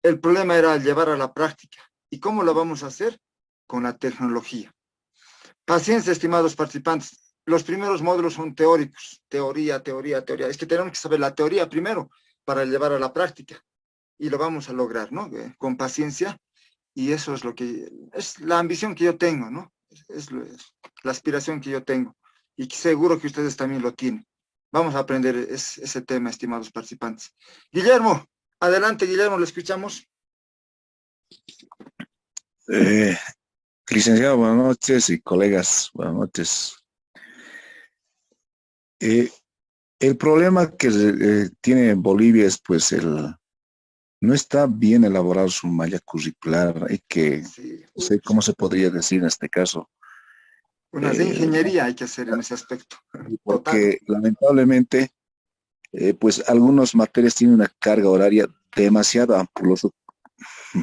El problema era llevar a la práctica. ¿Y cómo lo vamos a hacer? Con la tecnología. Paciencia, estimados participantes. Los primeros módulos son teóricos. Teoría, teoría, teoría. Es que tenemos que saber la teoría primero para llevar a la práctica. Y lo vamos a lograr, ¿no? Con paciencia. Y eso es lo que es la ambición que yo tengo, ¿no? Es la aspiración que yo tengo. Y seguro que ustedes también lo tienen. Vamos a aprender ese tema, estimados participantes. Guillermo, adelante, Guillermo, le escuchamos. Licenciado, buenas noches y colegas, buenas noches. El problema que tiene Bolivia es pues no está bien elaborado su malla curricular, hay que, Sí. no sé cómo se podría decir en este caso. Unas de ingeniería hay que hacer en ese aspecto. Porque lamentablemente, pues algunas materias tienen una carga horaria demasiado ampulosa.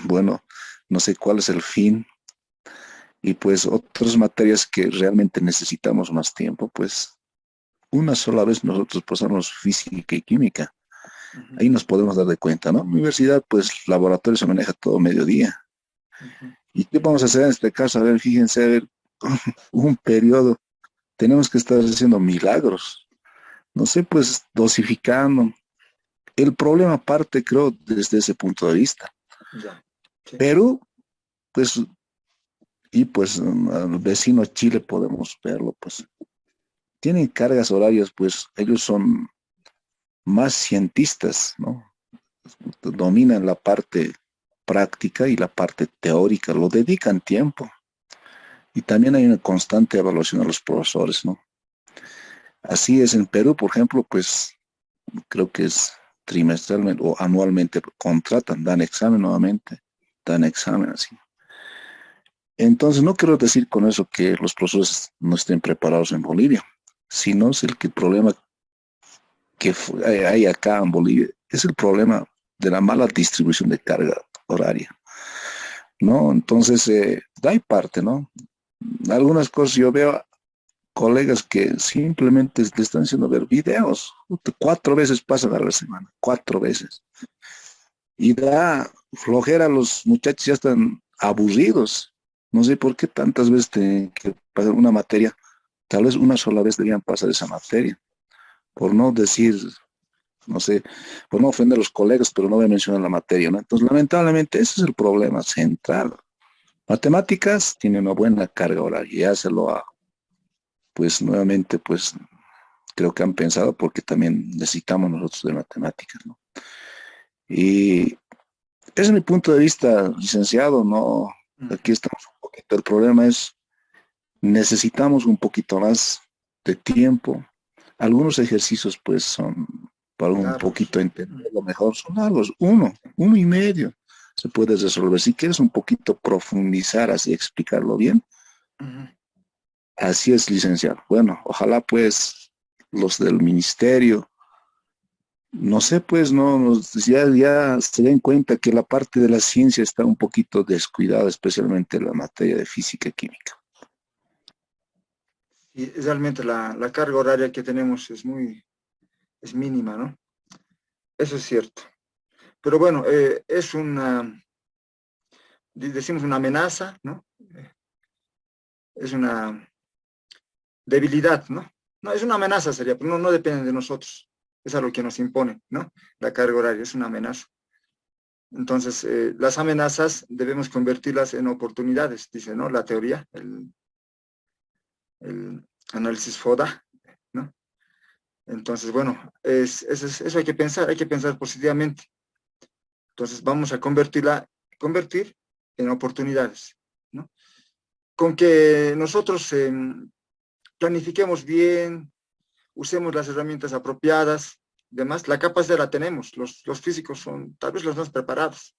Bueno, no sé cuál es el fin. Y pues otras materias que realmente necesitamos más tiempo, pues una sola vez nosotros pasamos física y química. Ahí nos podemos dar de cuenta, ¿no? Universidad, pues laboratorio se maneja todo mediodía. ¿Y qué vamos a hacer en este caso? A ver, fíjense, a ver, un periodo, tenemos que estar haciendo milagros. No sé, pues dosificando. El problema parte, creo, desde ese punto de vista. Ya, sí. Pero, pues, y pues al vecino Chile podemos verlo, pues tienen cargas horarias, pues ellos son más cientistas, ¿no? Dominan la parte práctica y la parte teórica, lo dedican tiempo. Y también hay una constante evaluación a los profesores, ¿no? Así es en Perú, por ejemplo, pues creo que es trimestralmente o anualmente contratan, dan examen nuevamente, dan examen así. Entonces, no quiero decir con eso que los profesores no estén preparados en Bolivia, sino es el problema que hay acá en Bolivia, es el problema de la mala distribución de carga horaria, ¿no? Entonces, hay parte, ¿no? Algunas cosas yo veo colegas que simplemente le están haciendo ver videos, 4 veces pasan a la semana, 4 veces. Y da flojera, los muchachos ya están aburridos. No sé por qué tantas veces tienen que pasar una materia, tal vez una sola vez deberían pasar esa materia, por no decir, no sé, por no ofender a los colegas, pero no voy a mencionar la materia, ¿no? Entonces, lamentablemente, ese es el problema central. Matemáticas tiene una buena carga horaria, ya se lo ha, pues nuevamente, pues creo que han pensado porque también necesitamos nosotros de matemáticas, ¿no? Y ese es mi punto de vista, licenciado, ¿no? Aquí estamos un poquito, el problema es, necesitamos un poquito más de tiempo. Algunos ejercicios, pues, son para un Largos. poquito entenderlo mejor, son largos, uno y medio se puede resolver. Si quieres un poquito profundizar, así explicarlo bien, así es, licenciado. Bueno, ojalá pues los del ministerio, no sé, pues ya se den cuenta que la parte de la ciencia está un poquito descuidada, especialmente la materia de física y química. Y realmente la carga horaria que tenemos es mínima, ¿no? Eso es cierto. Pero bueno, es decimos una amenaza, ¿no? Es una debilidad, ¿no? No, es una amenaza sería, pero no depende de nosotros. Es algo que nos impone, ¿no? La carga horaria es una amenaza. Entonces, las amenazas debemos convertirlas en oportunidades, dice, ¿no? La teoría, el análisis FODA, ¿no? Entonces, bueno, eso hay que pensar positivamente. Entonces, vamos a convertir en oportunidades, ¿no? Con que nosotros planifiquemos bien, usemos las herramientas apropiadas, demás, la capacidad la tenemos, los físicos son tal vez los más preparados.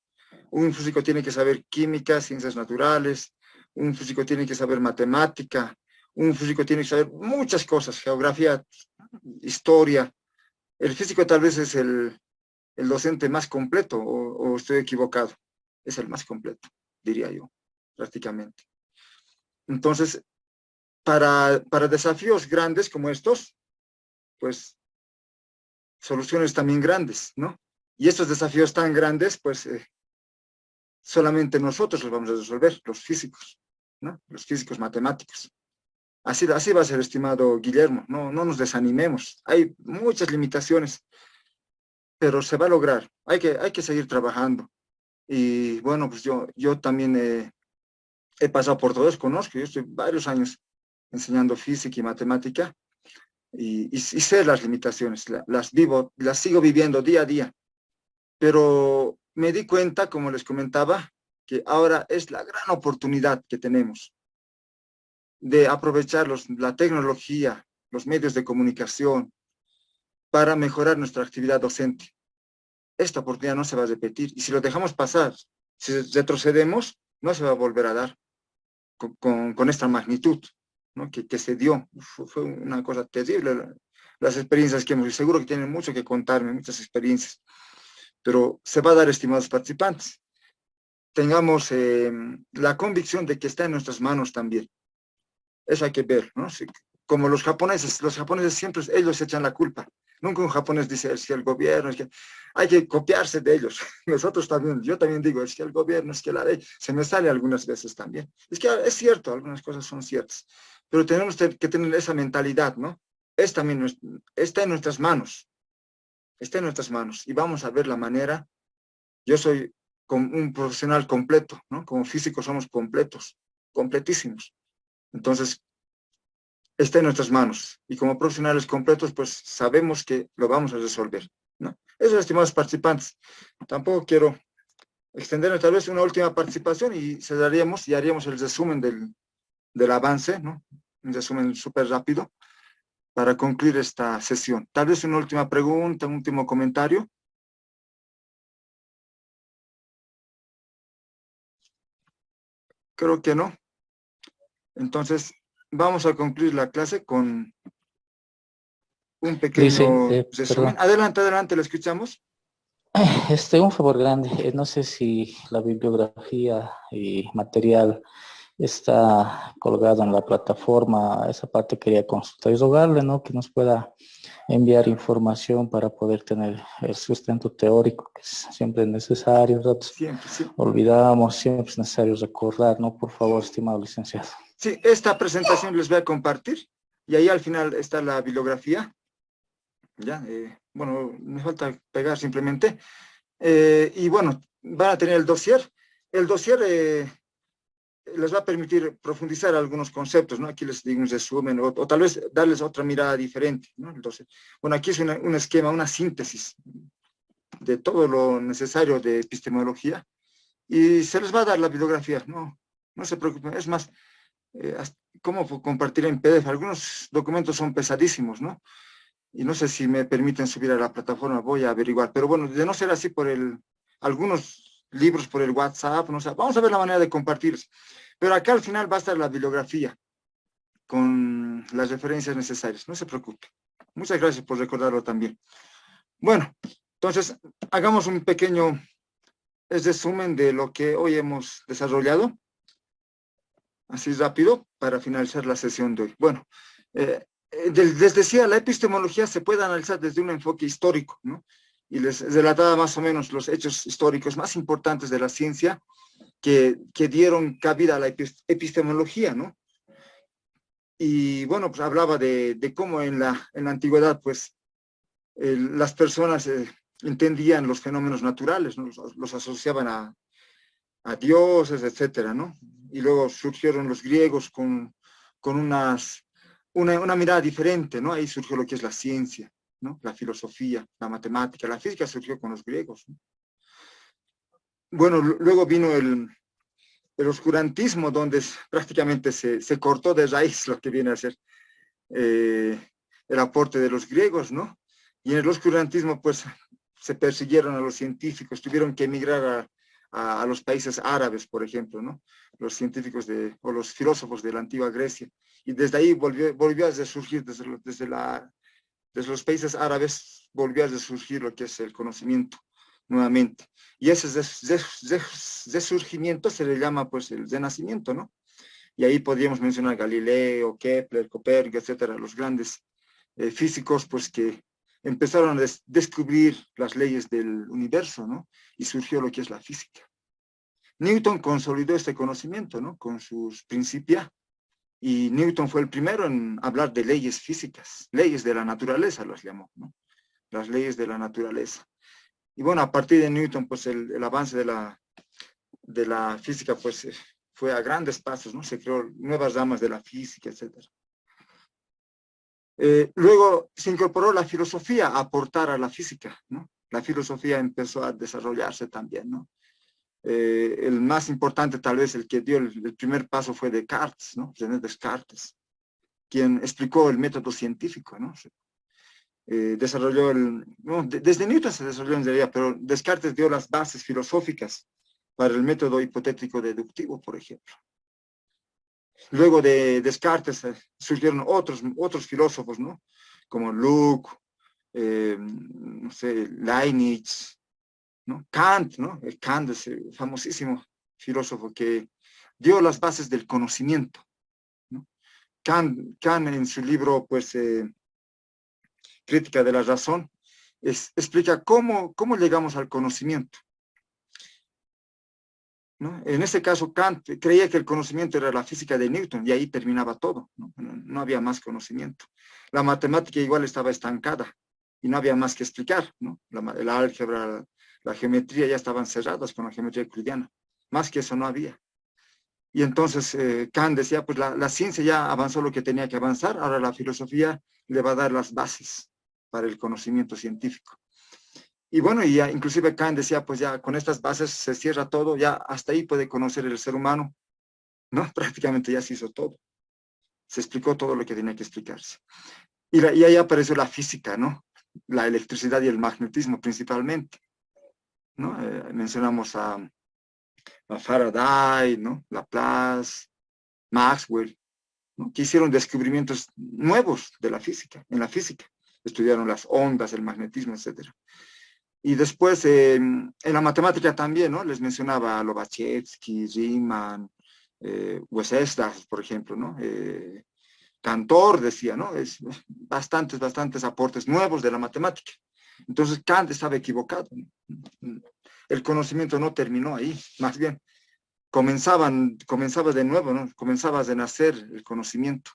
Un físico tiene que saber química, ciencias naturales, un físico tiene que saber matemática, un físico tiene que saber muchas cosas, geografía, historia. El físico tal vez es el docente más completo, o estoy equivocado, es el más completo, diría yo, prácticamente. Entonces, para desafíos grandes como estos, pues soluciones también grandes, ¿no? Y estos desafíos tan grandes, pues solamente nosotros los vamos a resolver, los físicos, ¿no? Los físicos matemáticos. Así va a ser, estimado Guillermo, no nos desanimemos. Hay muchas limitaciones, pero se va a lograr. Hay que seguir trabajando. Y bueno, pues yo también he pasado por todo eso, conozco, yo estoy varios años enseñando física y matemática y sé las limitaciones, las vivo, las sigo viviendo día a día. Pero me di cuenta, como les comentaba, que ahora es la gran oportunidad que tenemos de aprovechar la tecnología, los medios de comunicación para mejorar nuestra actividad docente. Esta oportunidad no se va a repetir y si lo dejamos pasar, si retrocedemos, no se va a volver a dar con esta magnitud, ¿no? que se dio. Fue una cosa terrible las experiencias que hemos, y seguro que tienen mucho que contarme, muchas experiencias, pero se va a dar, estimados participantes. Tengamos la convicción de que está en nuestras manos también. Eso hay que ver, ¿no? Sí, como los japoneses siempre ellos echan la culpa. Nunca un japonés dice, es que el gobierno, es que hay que copiarse de ellos. Nosotros también, yo también digo, es que el gobierno, es que la ley, se me sale algunas veces también. Es que es cierto, algunas cosas son ciertas, pero tenemos que tener esa mentalidad, ¿no? También está en nuestras manos, está en nuestras manos y vamos a ver la manera. Yo soy un profesional completo, ¿no? Como físicos somos completos, completísimos. Entonces, está en nuestras manos. Y como profesionales completos, pues sabemos que lo vamos a resolver, ¿no? Eso, estimados participantes. Tampoco quiero extender tal vez una última participación y cerraríamos y haríamos el resumen del avance, ¿no? Un resumen súper rápido para concluir esta sesión. Tal vez una última pregunta, un último comentario. Creo que no. Entonces, vamos a concluir la clase con un pequeño resumen. Perdón. Adelante, lo escuchamos. Un favor grande, no sé si la bibliografía y material está colgado en la plataforma, esa parte quería consultar y rogarle, ¿no? Que nos pueda enviar información para poder tener el sustento teórico, que es siempre necesario, Siempre, sí. olvidamos, siempre es necesario recordar, ¿no? Por favor, estimado licenciado. Sí, esta presentación les voy a compartir y ahí al final está la bibliografía. Ya, bueno, me falta pegar simplemente. Y bueno, van a tener el dossier. El dossier les va a permitir profundizar algunos conceptos, ¿no? Aquí les digo un resumen o tal vez darles otra mirada diferente, ¿no? Entonces, bueno, aquí es un esquema, una síntesis de todo lo necesario de epistemología y se les va a dar la bibliografía, no se preocupen. Es más, ¿cómo compartir en PDF? Algunos documentos son pesadísimos, ¿no? Y no sé si me permiten subir a la plataforma, voy a averiguar. Pero bueno, de no ser así algunos libros por el WhatsApp, no sé, vamos a ver la manera de compartirlos. Pero acá al final va a estar la bibliografía con las referencias necesarias, no se preocupe. Muchas gracias por recordarlo también. Bueno, entonces hagamos un pequeño resumen de lo que hoy hemos desarrollado, así rápido, para finalizar la sesión de hoy. Bueno, les decía, la epistemología se puede analizar desde un enfoque histórico, ¿no? Y les relataba más o menos los hechos históricos más importantes de la ciencia que dieron cabida a la epistemología, ¿no? Y bueno, pues hablaba de cómo en la antigüedad, pues, las personas entendían los fenómenos naturales, ¿no? Los asociaban a dioses, etcétera, ¿no? Y luego surgieron los griegos con una mirada diferente, ¿no? Ahí surgió lo que es la ciencia. ¿no? La filosofía, la matemática, la física surgió con los griegos, ¿no? Bueno, luego vino el oscurantismo, donde prácticamente se cortó de raíz lo que viene a ser el aporte de los griegos, ¿no? Y en el oscurantismo, pues, se persiguieron a los científicos, tuvieron que emigrar a los países árabes, por ejemplo, ¿no? Los científicos o los filósofos de la antigua Grecia. Y desde ahí volvió a resurgir, desde los países árabes, volvió a resurgir lo que es el conocimiento nuevamente. Y ese resurgimiento se le llama, pues, el renacimiento, ¿no? Y ahí podríamos mencionar Galileo, Kepler, Copérnico, etcétera, los grandes físicos, pues, que empezaron a descubrir las leyes del universo, ¿no? Y surgió lo que es la física. Newton consolidó este conocimiento, ¿no? Con sus Principia, y Newton fue el primero en hablar de leyes físicas, leyes de la naturaleza las llamó, ¿no? Las leyes de la naturaleza. Y bueno, a partir de Newton, pues el avance de la física, pues fue a grandes pasos, ¿no? Se creó nuevas ramas de la física, etcétera. Luego se incorporó la filosofía a aportar a la física, ¿no? La filosofía empezó a desarrollarse también, ¿no? El más importante, tal vez, el que dio el primer paso fue Descartes, ¿no? René Descartes, quien explicó el método científico, ¿no? Desarrolló desde Newton se desarrolló en realidad, pero Descartes dio las bases filosóficas para el método hipotético deductivo, por ejemplo. Luego de Descartes surgieron otros filósofos, ¿no? Como Locke, no sé, Leibniz, ¿no? Kant, ¿no? Kant es el famosísimo filósofo que dio las bases del conocimiento, ¿no? Kant en su libro, pues, Crítica de la Razón, explica cómo llegamos al conocimiento, ¿no? En ese caso, Kant creía que el conocimiento era la física de Newton y ahí terminaba todo, ¿no? No había más conocimiento. La matemática igual estaba estancada y no había más que explicar, ¿no? La álgebra, la geometría ya estaban cerradas con la geometría euclidiana. Más que eso no había. Y entonces Kant decía, pues la ciencia ya avanzó lo que tenía que avanzar, ahora la filosofía le va a dar las bases para el conocimiento científico. Y bueno, y ya, inclusive Kant decía, pues ya con estas bases se cierra todo, ya hasta ahí puede conocer el ser humano, ¿no? Prácticamente ya se hizo todo. Se explicó todo lo que tenía que explicarse. Y ahí apareció la física, ¿no? La electricidad y el magnetismo principalmente, ¿no? Mencionamos a Faraday, ¿no? Laplace, Maxwell, ¿no? Que hicieron descubrimientos nuevos de la física, en la física. Estudiaron las ondas, el magnetismo, etcétera. Y después en la matemática también, ¿no? Les mencionaba a Lobachevsky, Riemann, Weierstrass, por ejemplo, ¿no? Cantor decía, ¿no? Es bastantes aportes nuevos de la matemática. Entonces Kant estaba equivocado, ¿no? El conocimiento no terminó ahí, más bien comenzaba de nuevo, ¿no? Comenzaba a renacer el conocimiento.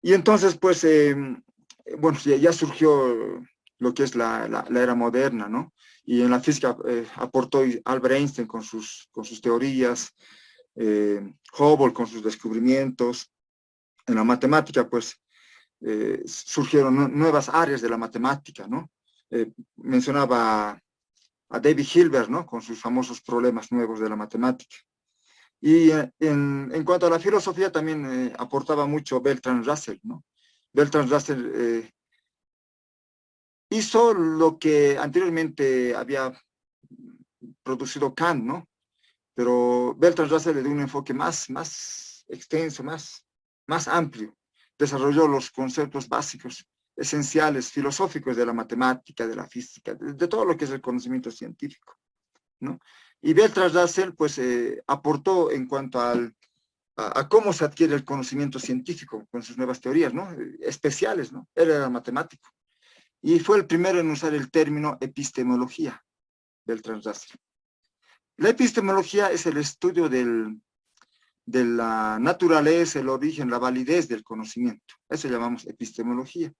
Y entonces, pues, bueno, ya surgió lo que es la era moderna, ¿no? Y en la física aportó Albert Einstein con sus teorías, Hubble con sus descubrimientos. En la matemática, pues, surgieron nuevas áreas de la matemática, ¿no? Mencionaba a David Hilbert, ¿no? Con sus famosos problemas nuevos de la matemática. Y en cuanto a la filosofía, también aportaba mucho Bertrand Russell, ¿no? Bertrand Russell hizo lo que anteriormente había producido Kant, ¿no? Pero Bertrand Russell le dio un enfoque más extenso, más amplio. Desarrolló los conceptos básicos, esenciales, filosóficos de la matemática, de la física, de todo lo que es el conocimiento científico, ¿no? Y Bertrand Russell, pues, aportó en cuanto a cómo se adquiere el conocimiento científico con sus nuevas teorías, ¿no? Especiales, ¿no? Él era matemático. Y fue el primero en usar el término epistemología, Bertrand Russell. La epistemología es el estudio de la naturaleza, el origen, la validez del conocimiento. Eso llamamos epistemología.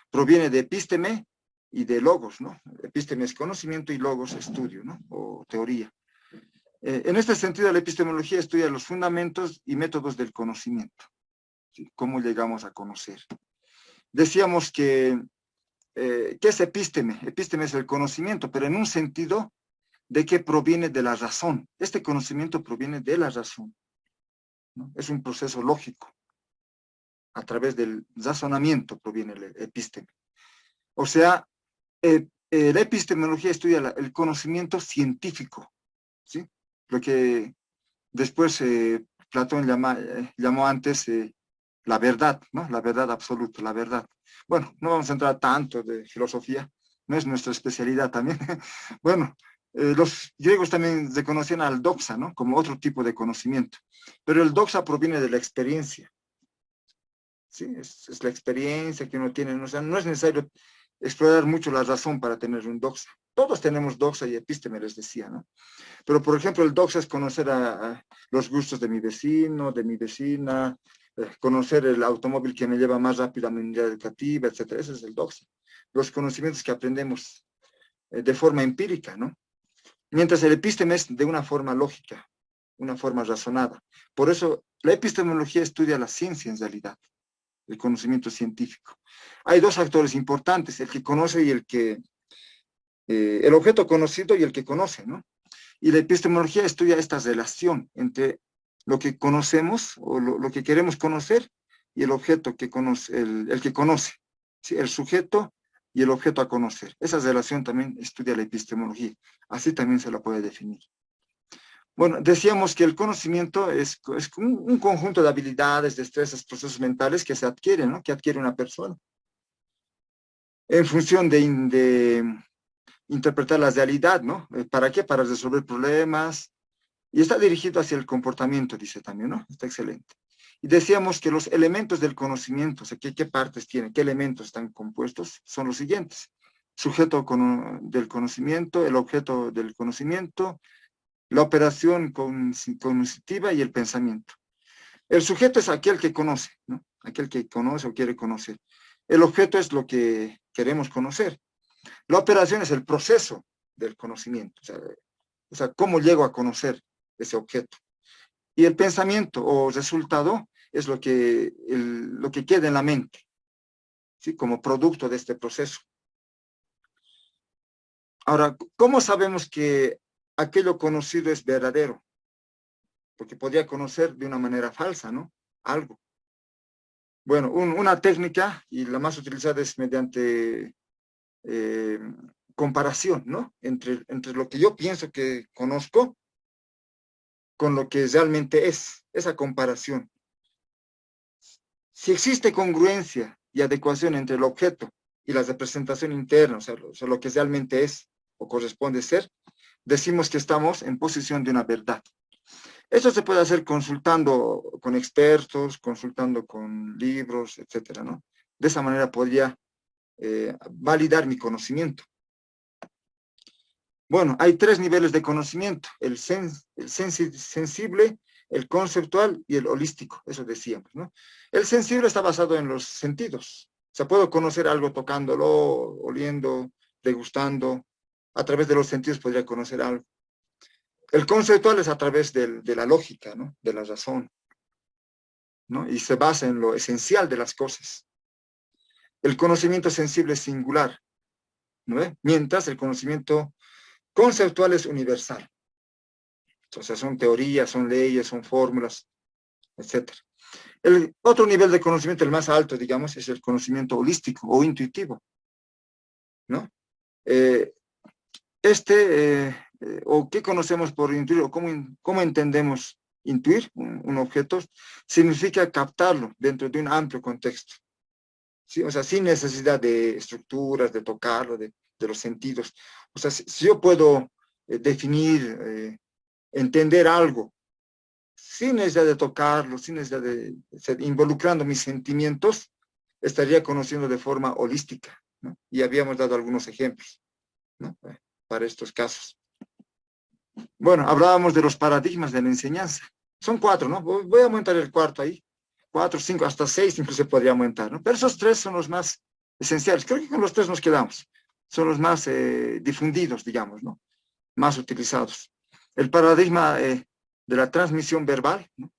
Proviene de episteme y de logos, ¿no? Episteme es conocimiento y logos estudio, ¿no? O teoría. En este sentido, la epistemología estudia los fundamentos y métodos del conocimiento. ¿Sí? Cómo llegamos a conocer. decíamos que, ¿qué es epísteme? Epísteme es el conocimiento, pero en un sentido de que proviene de la razón. Este conocimiento proviene de la razón, ¿no? Es un proceso lógico. A través del razonamiento proviene el epísteme. O sea, la epistemología estudia el conocimiento científico, ¿sí? Lo que después Platón llamó antes la verdad, ¿no? La verdad absoluta, la verdad. Bueno, no vamos a entrar tanto de filosofía, no es nuestra especialidad también. Bueno, los griegos también reconocían al doxa, ¿no? Como otro tipo de conocimiento. Pero el doxa proviene de la experiencia. ¿Sí? Es la experiencia que uno tiene. O sea, no es necesario explorar mucho la razón para tener un doxa. Todos tenemos doxa y epísteme, les decía, ¿no? Pero, por ejemplo, el doxa es conocer a los gustos de mi vecino, de mi vecina, conocer el automóvil que me lleva más rápido a mi unidad educativa, etc. Ese es el doxa. Los conocimientos que aprendemos de forma empírica, ¿no? Mientras el epísteme es de una forma lógica, una forma razonada. Por eso, la epistemología estudia la ciencia en realidad, el conocimiento científico. Hay dos actores importantes, el que conoce y el objeto conocido y el que conoce, ¿no? Y la epistemología estudia esta relación entre lo que conocemos o lo que queremos conocer y el objeto que conoce, el que conoce, ¿sí? El sujeto y el objeto a conocer. Esa relación también estudia la epistemología. Así también se la puede definir. Bueno, decíamos que el conocimiento es un conjunto de habilidades, destrezas, procesos mentales que se adquieren, ¿no? Que adquiere una persona en función de interpretar la realidad, ¿no? ¿Para qué? Para resolver problemas. Y está dirigido hacia el comportamiento, dice también, ¿no? Está excelente. Y decíamos que los elementos del conocimiento, o sea, ¿qué partes tienen? ¿Qué elementos están compuestos? Son los siguientes. Sujeto del conocimiento, el objeto del conocimiento, la operación cognitiva y el pensamiento. El sujeto es aquel que conoce, ¿no? Aquel que conoce o quiere conocer. El objeto es lo que queremos conocer. La operación es el proceso del conocimiento, o sea, cómo llego a conocer ese objeto. Y el pensamiento o resultado es lo que queda en la mente, ¿sí? Como producto de este proceso. Ahora, ¿cómo sabemos que aquello conocido es verdadero? Porque podría conocer de una manera falsa, ¿no? Algo. Bueno, una técnica, y la más utilizada es mediante comparación, ¿no? Entre lo que yo pienso que conozco con lo que realmente es, esa comparación. Si existe congruencia y adecuación entre el objeto y la representación interna, o sea, lo que realmente es o corresponde ser, decimos que estamos en posición de una verdad. Eso se puede hacer consultando con expertos, consultando con libros, etcétera, ¿no? De esa manera podría validar mi conocimiento. Bueno, hay tres niveles de conocimiento, el sensible, el conceptual y el holístico, eso decíamos, ¿no? El sensible está basado en los sentidos. O sea, puedo conocer algo tocándolo, oliendo, degustando. A través de los sentidos podría conocer algo. El conceptual es a través de la lógica, ¿no? De la razón, ¿no? Y se basa en lo esencial de las cosas. El conocimiento sensible es singular, ¿no? Mientras el conocimiento conceptual es universal. O sea, son teorías, son leyes, son fórmulas, etc. El otro nivel de conocimiento, el más alto, digamos, es el conocimiento holístico o intuitivo, ¿no? O qué conocemos por intuir, o cómo entendemos intuir un objeto, significa captarlo dentro de un amplio contexto, ¿sí? O sea, sin necesidad de estructuras, de tocarlo, de los sentidos. O sea, si yo puedo definir, entender algo, sin necesidad de tocarlo, sin necesidad de involucrando mis sentimientos, estaría conociendo de forma holística, ¿no? Y habíamos dado algunos ejemplos, ¿no? Para estos casos. Bueno, hablábamos de los paradigmas de la enseñanza. Son 4, ¿no? Voy a aumentar el cuarto ahí. 4, 5, hasta 6 incluso podría aumentar, ¿no? Pero esos 3 son los más esenciales. Creo que con los 3 nos quedamos. Son los más difundidos, digamos, ¿no? Más utilizados. El paradigma de la transmisión verbal, ¿no?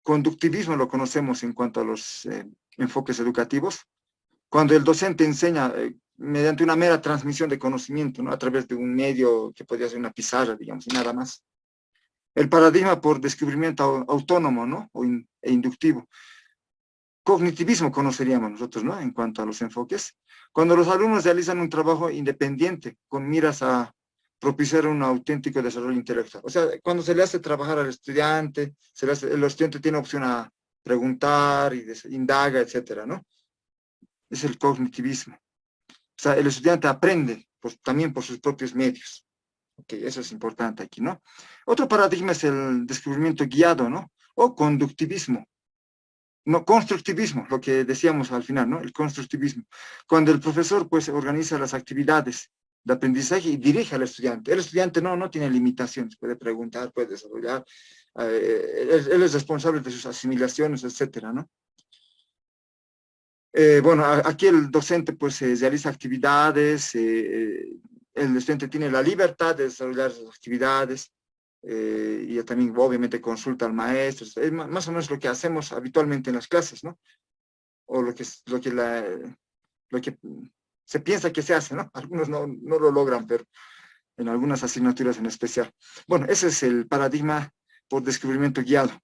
Conductivismo lo conocemos en cuanto a los enfoques educativos, cuando el docente enseña mediante una mera transmisión de conocimiento, ¿no? A través de un medio que podría ser una pizarra, digamos, y nada más. El paradigma por descubrimiento autónomo, ¿no? E inductivo. Cognitivismo conoceríamos nosotros, ¿no? En cuanto a los enfoques. Cuando los alumnos realizan un trabajo independiente con miras a propiciar un auténtico desarrollo intelectual. O sea, cuando se le hace trabajar al estudiante, el estudiante tiene opción a preguntar, y indaga, etcétera, ¿no? Es el cognitivismo. O sea, el estudiante aprende pues, también por sus propios medios. Ok, eso es importante aquí, ¿no? Otro paradigma es el descubrimiento guiado, ¿no? O conductivismo. No, constructivismo, lo que decíamos al final, ¿no? El constructivismo. Cuando el profesor, pues, organiza las actividades de aprendizaje y dirige al estudiante. El estudiante no tiene limitaciones, puede preguntar, puede desarrollar. Él es responsable de sus asimilaciones, etcétera, ¿no? Bueno, aquí el docente, pues, realiza actividades, el estudiante tiene la libertad de desarrollar sus actividades, y también obviamente consulta al maestro, es más o menos lo que hacemos habitualmente en las clases, ¿no? O lo que se piensa que se hace, ¿no? Algunos no lo logran, pero en algunas asignaturas en especial. Bueno, ese es el paradigma por descubrimiento guiado.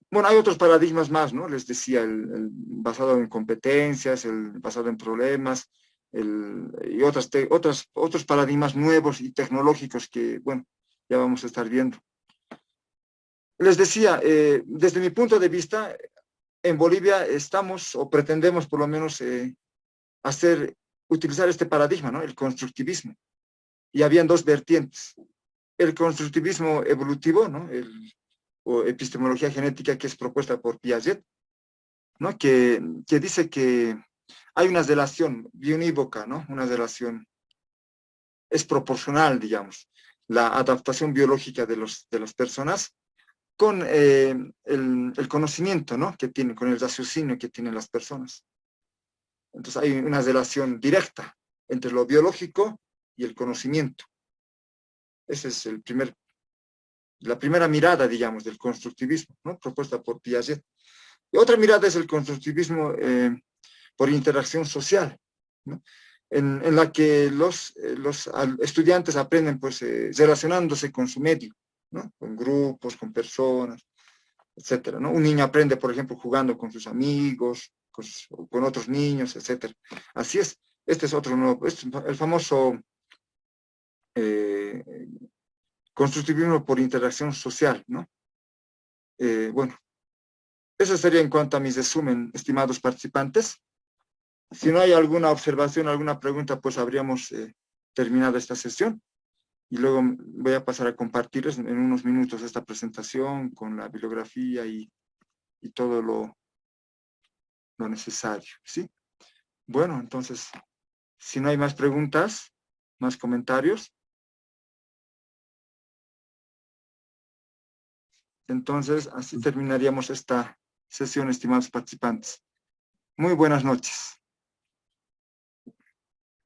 Bueno, hay otros paradigmas más, ¿no? Les decía, el basado en competencias, el basado en problemas, y otros paradigmas nuevos y tecnológicos que, bueno, ya vamos a estar viendo. Les decía, desde mi punto de vista, en Bolivia estamos, o pretendemos por lo menos, utilizar este paradigma, ¿no? El constructivismo. Y habían dos vertientes. El constructivismo evolutivo, ¿no? O epistemología genética, que es propuesta por Piaget, ¿no? Que dice que hay una relación bionívoca, ¿no? Una relación es proporcional, digamos, la adaptación biológica de las personas con el conocimiento, ¿no? Que tienen, con el raciocinio que tienen las personas. Entonces hay una relación directa entre lo biológico y el conocimiento. Esa es la primera mirada, digamos, del constructivismo, ¿no? Propuesta por Piaget. Y otra mirada es el constructivismo por interacción social, ¿no? En la que los estudiantes aprenden, pues, relacionándose con su medio, ¿no? Con grupos, con personas, etcétera, ¿no? Un niño aprende, por ejemplo, jugando con sus amigos, con otros niños, etcétera. Así es. Este es otro nuevo, el famoso constructivismo por interacción social, ¿no? Bueno, eso sería en cuanto a mi resumen, estimados participantes. Si no hay alguna observación, alguna pregunta, pues habríamos terminado esta sesión. Y luego voy a pasar a compartirles en unos minutos esta presentación con la bibliografía y todo lo necesario, ¿sí? Bueno, entonces, si no hay más preguntas, más comentarios, entonces así terminaríamos esta sesión, estimados participantes. Muy buenas noches.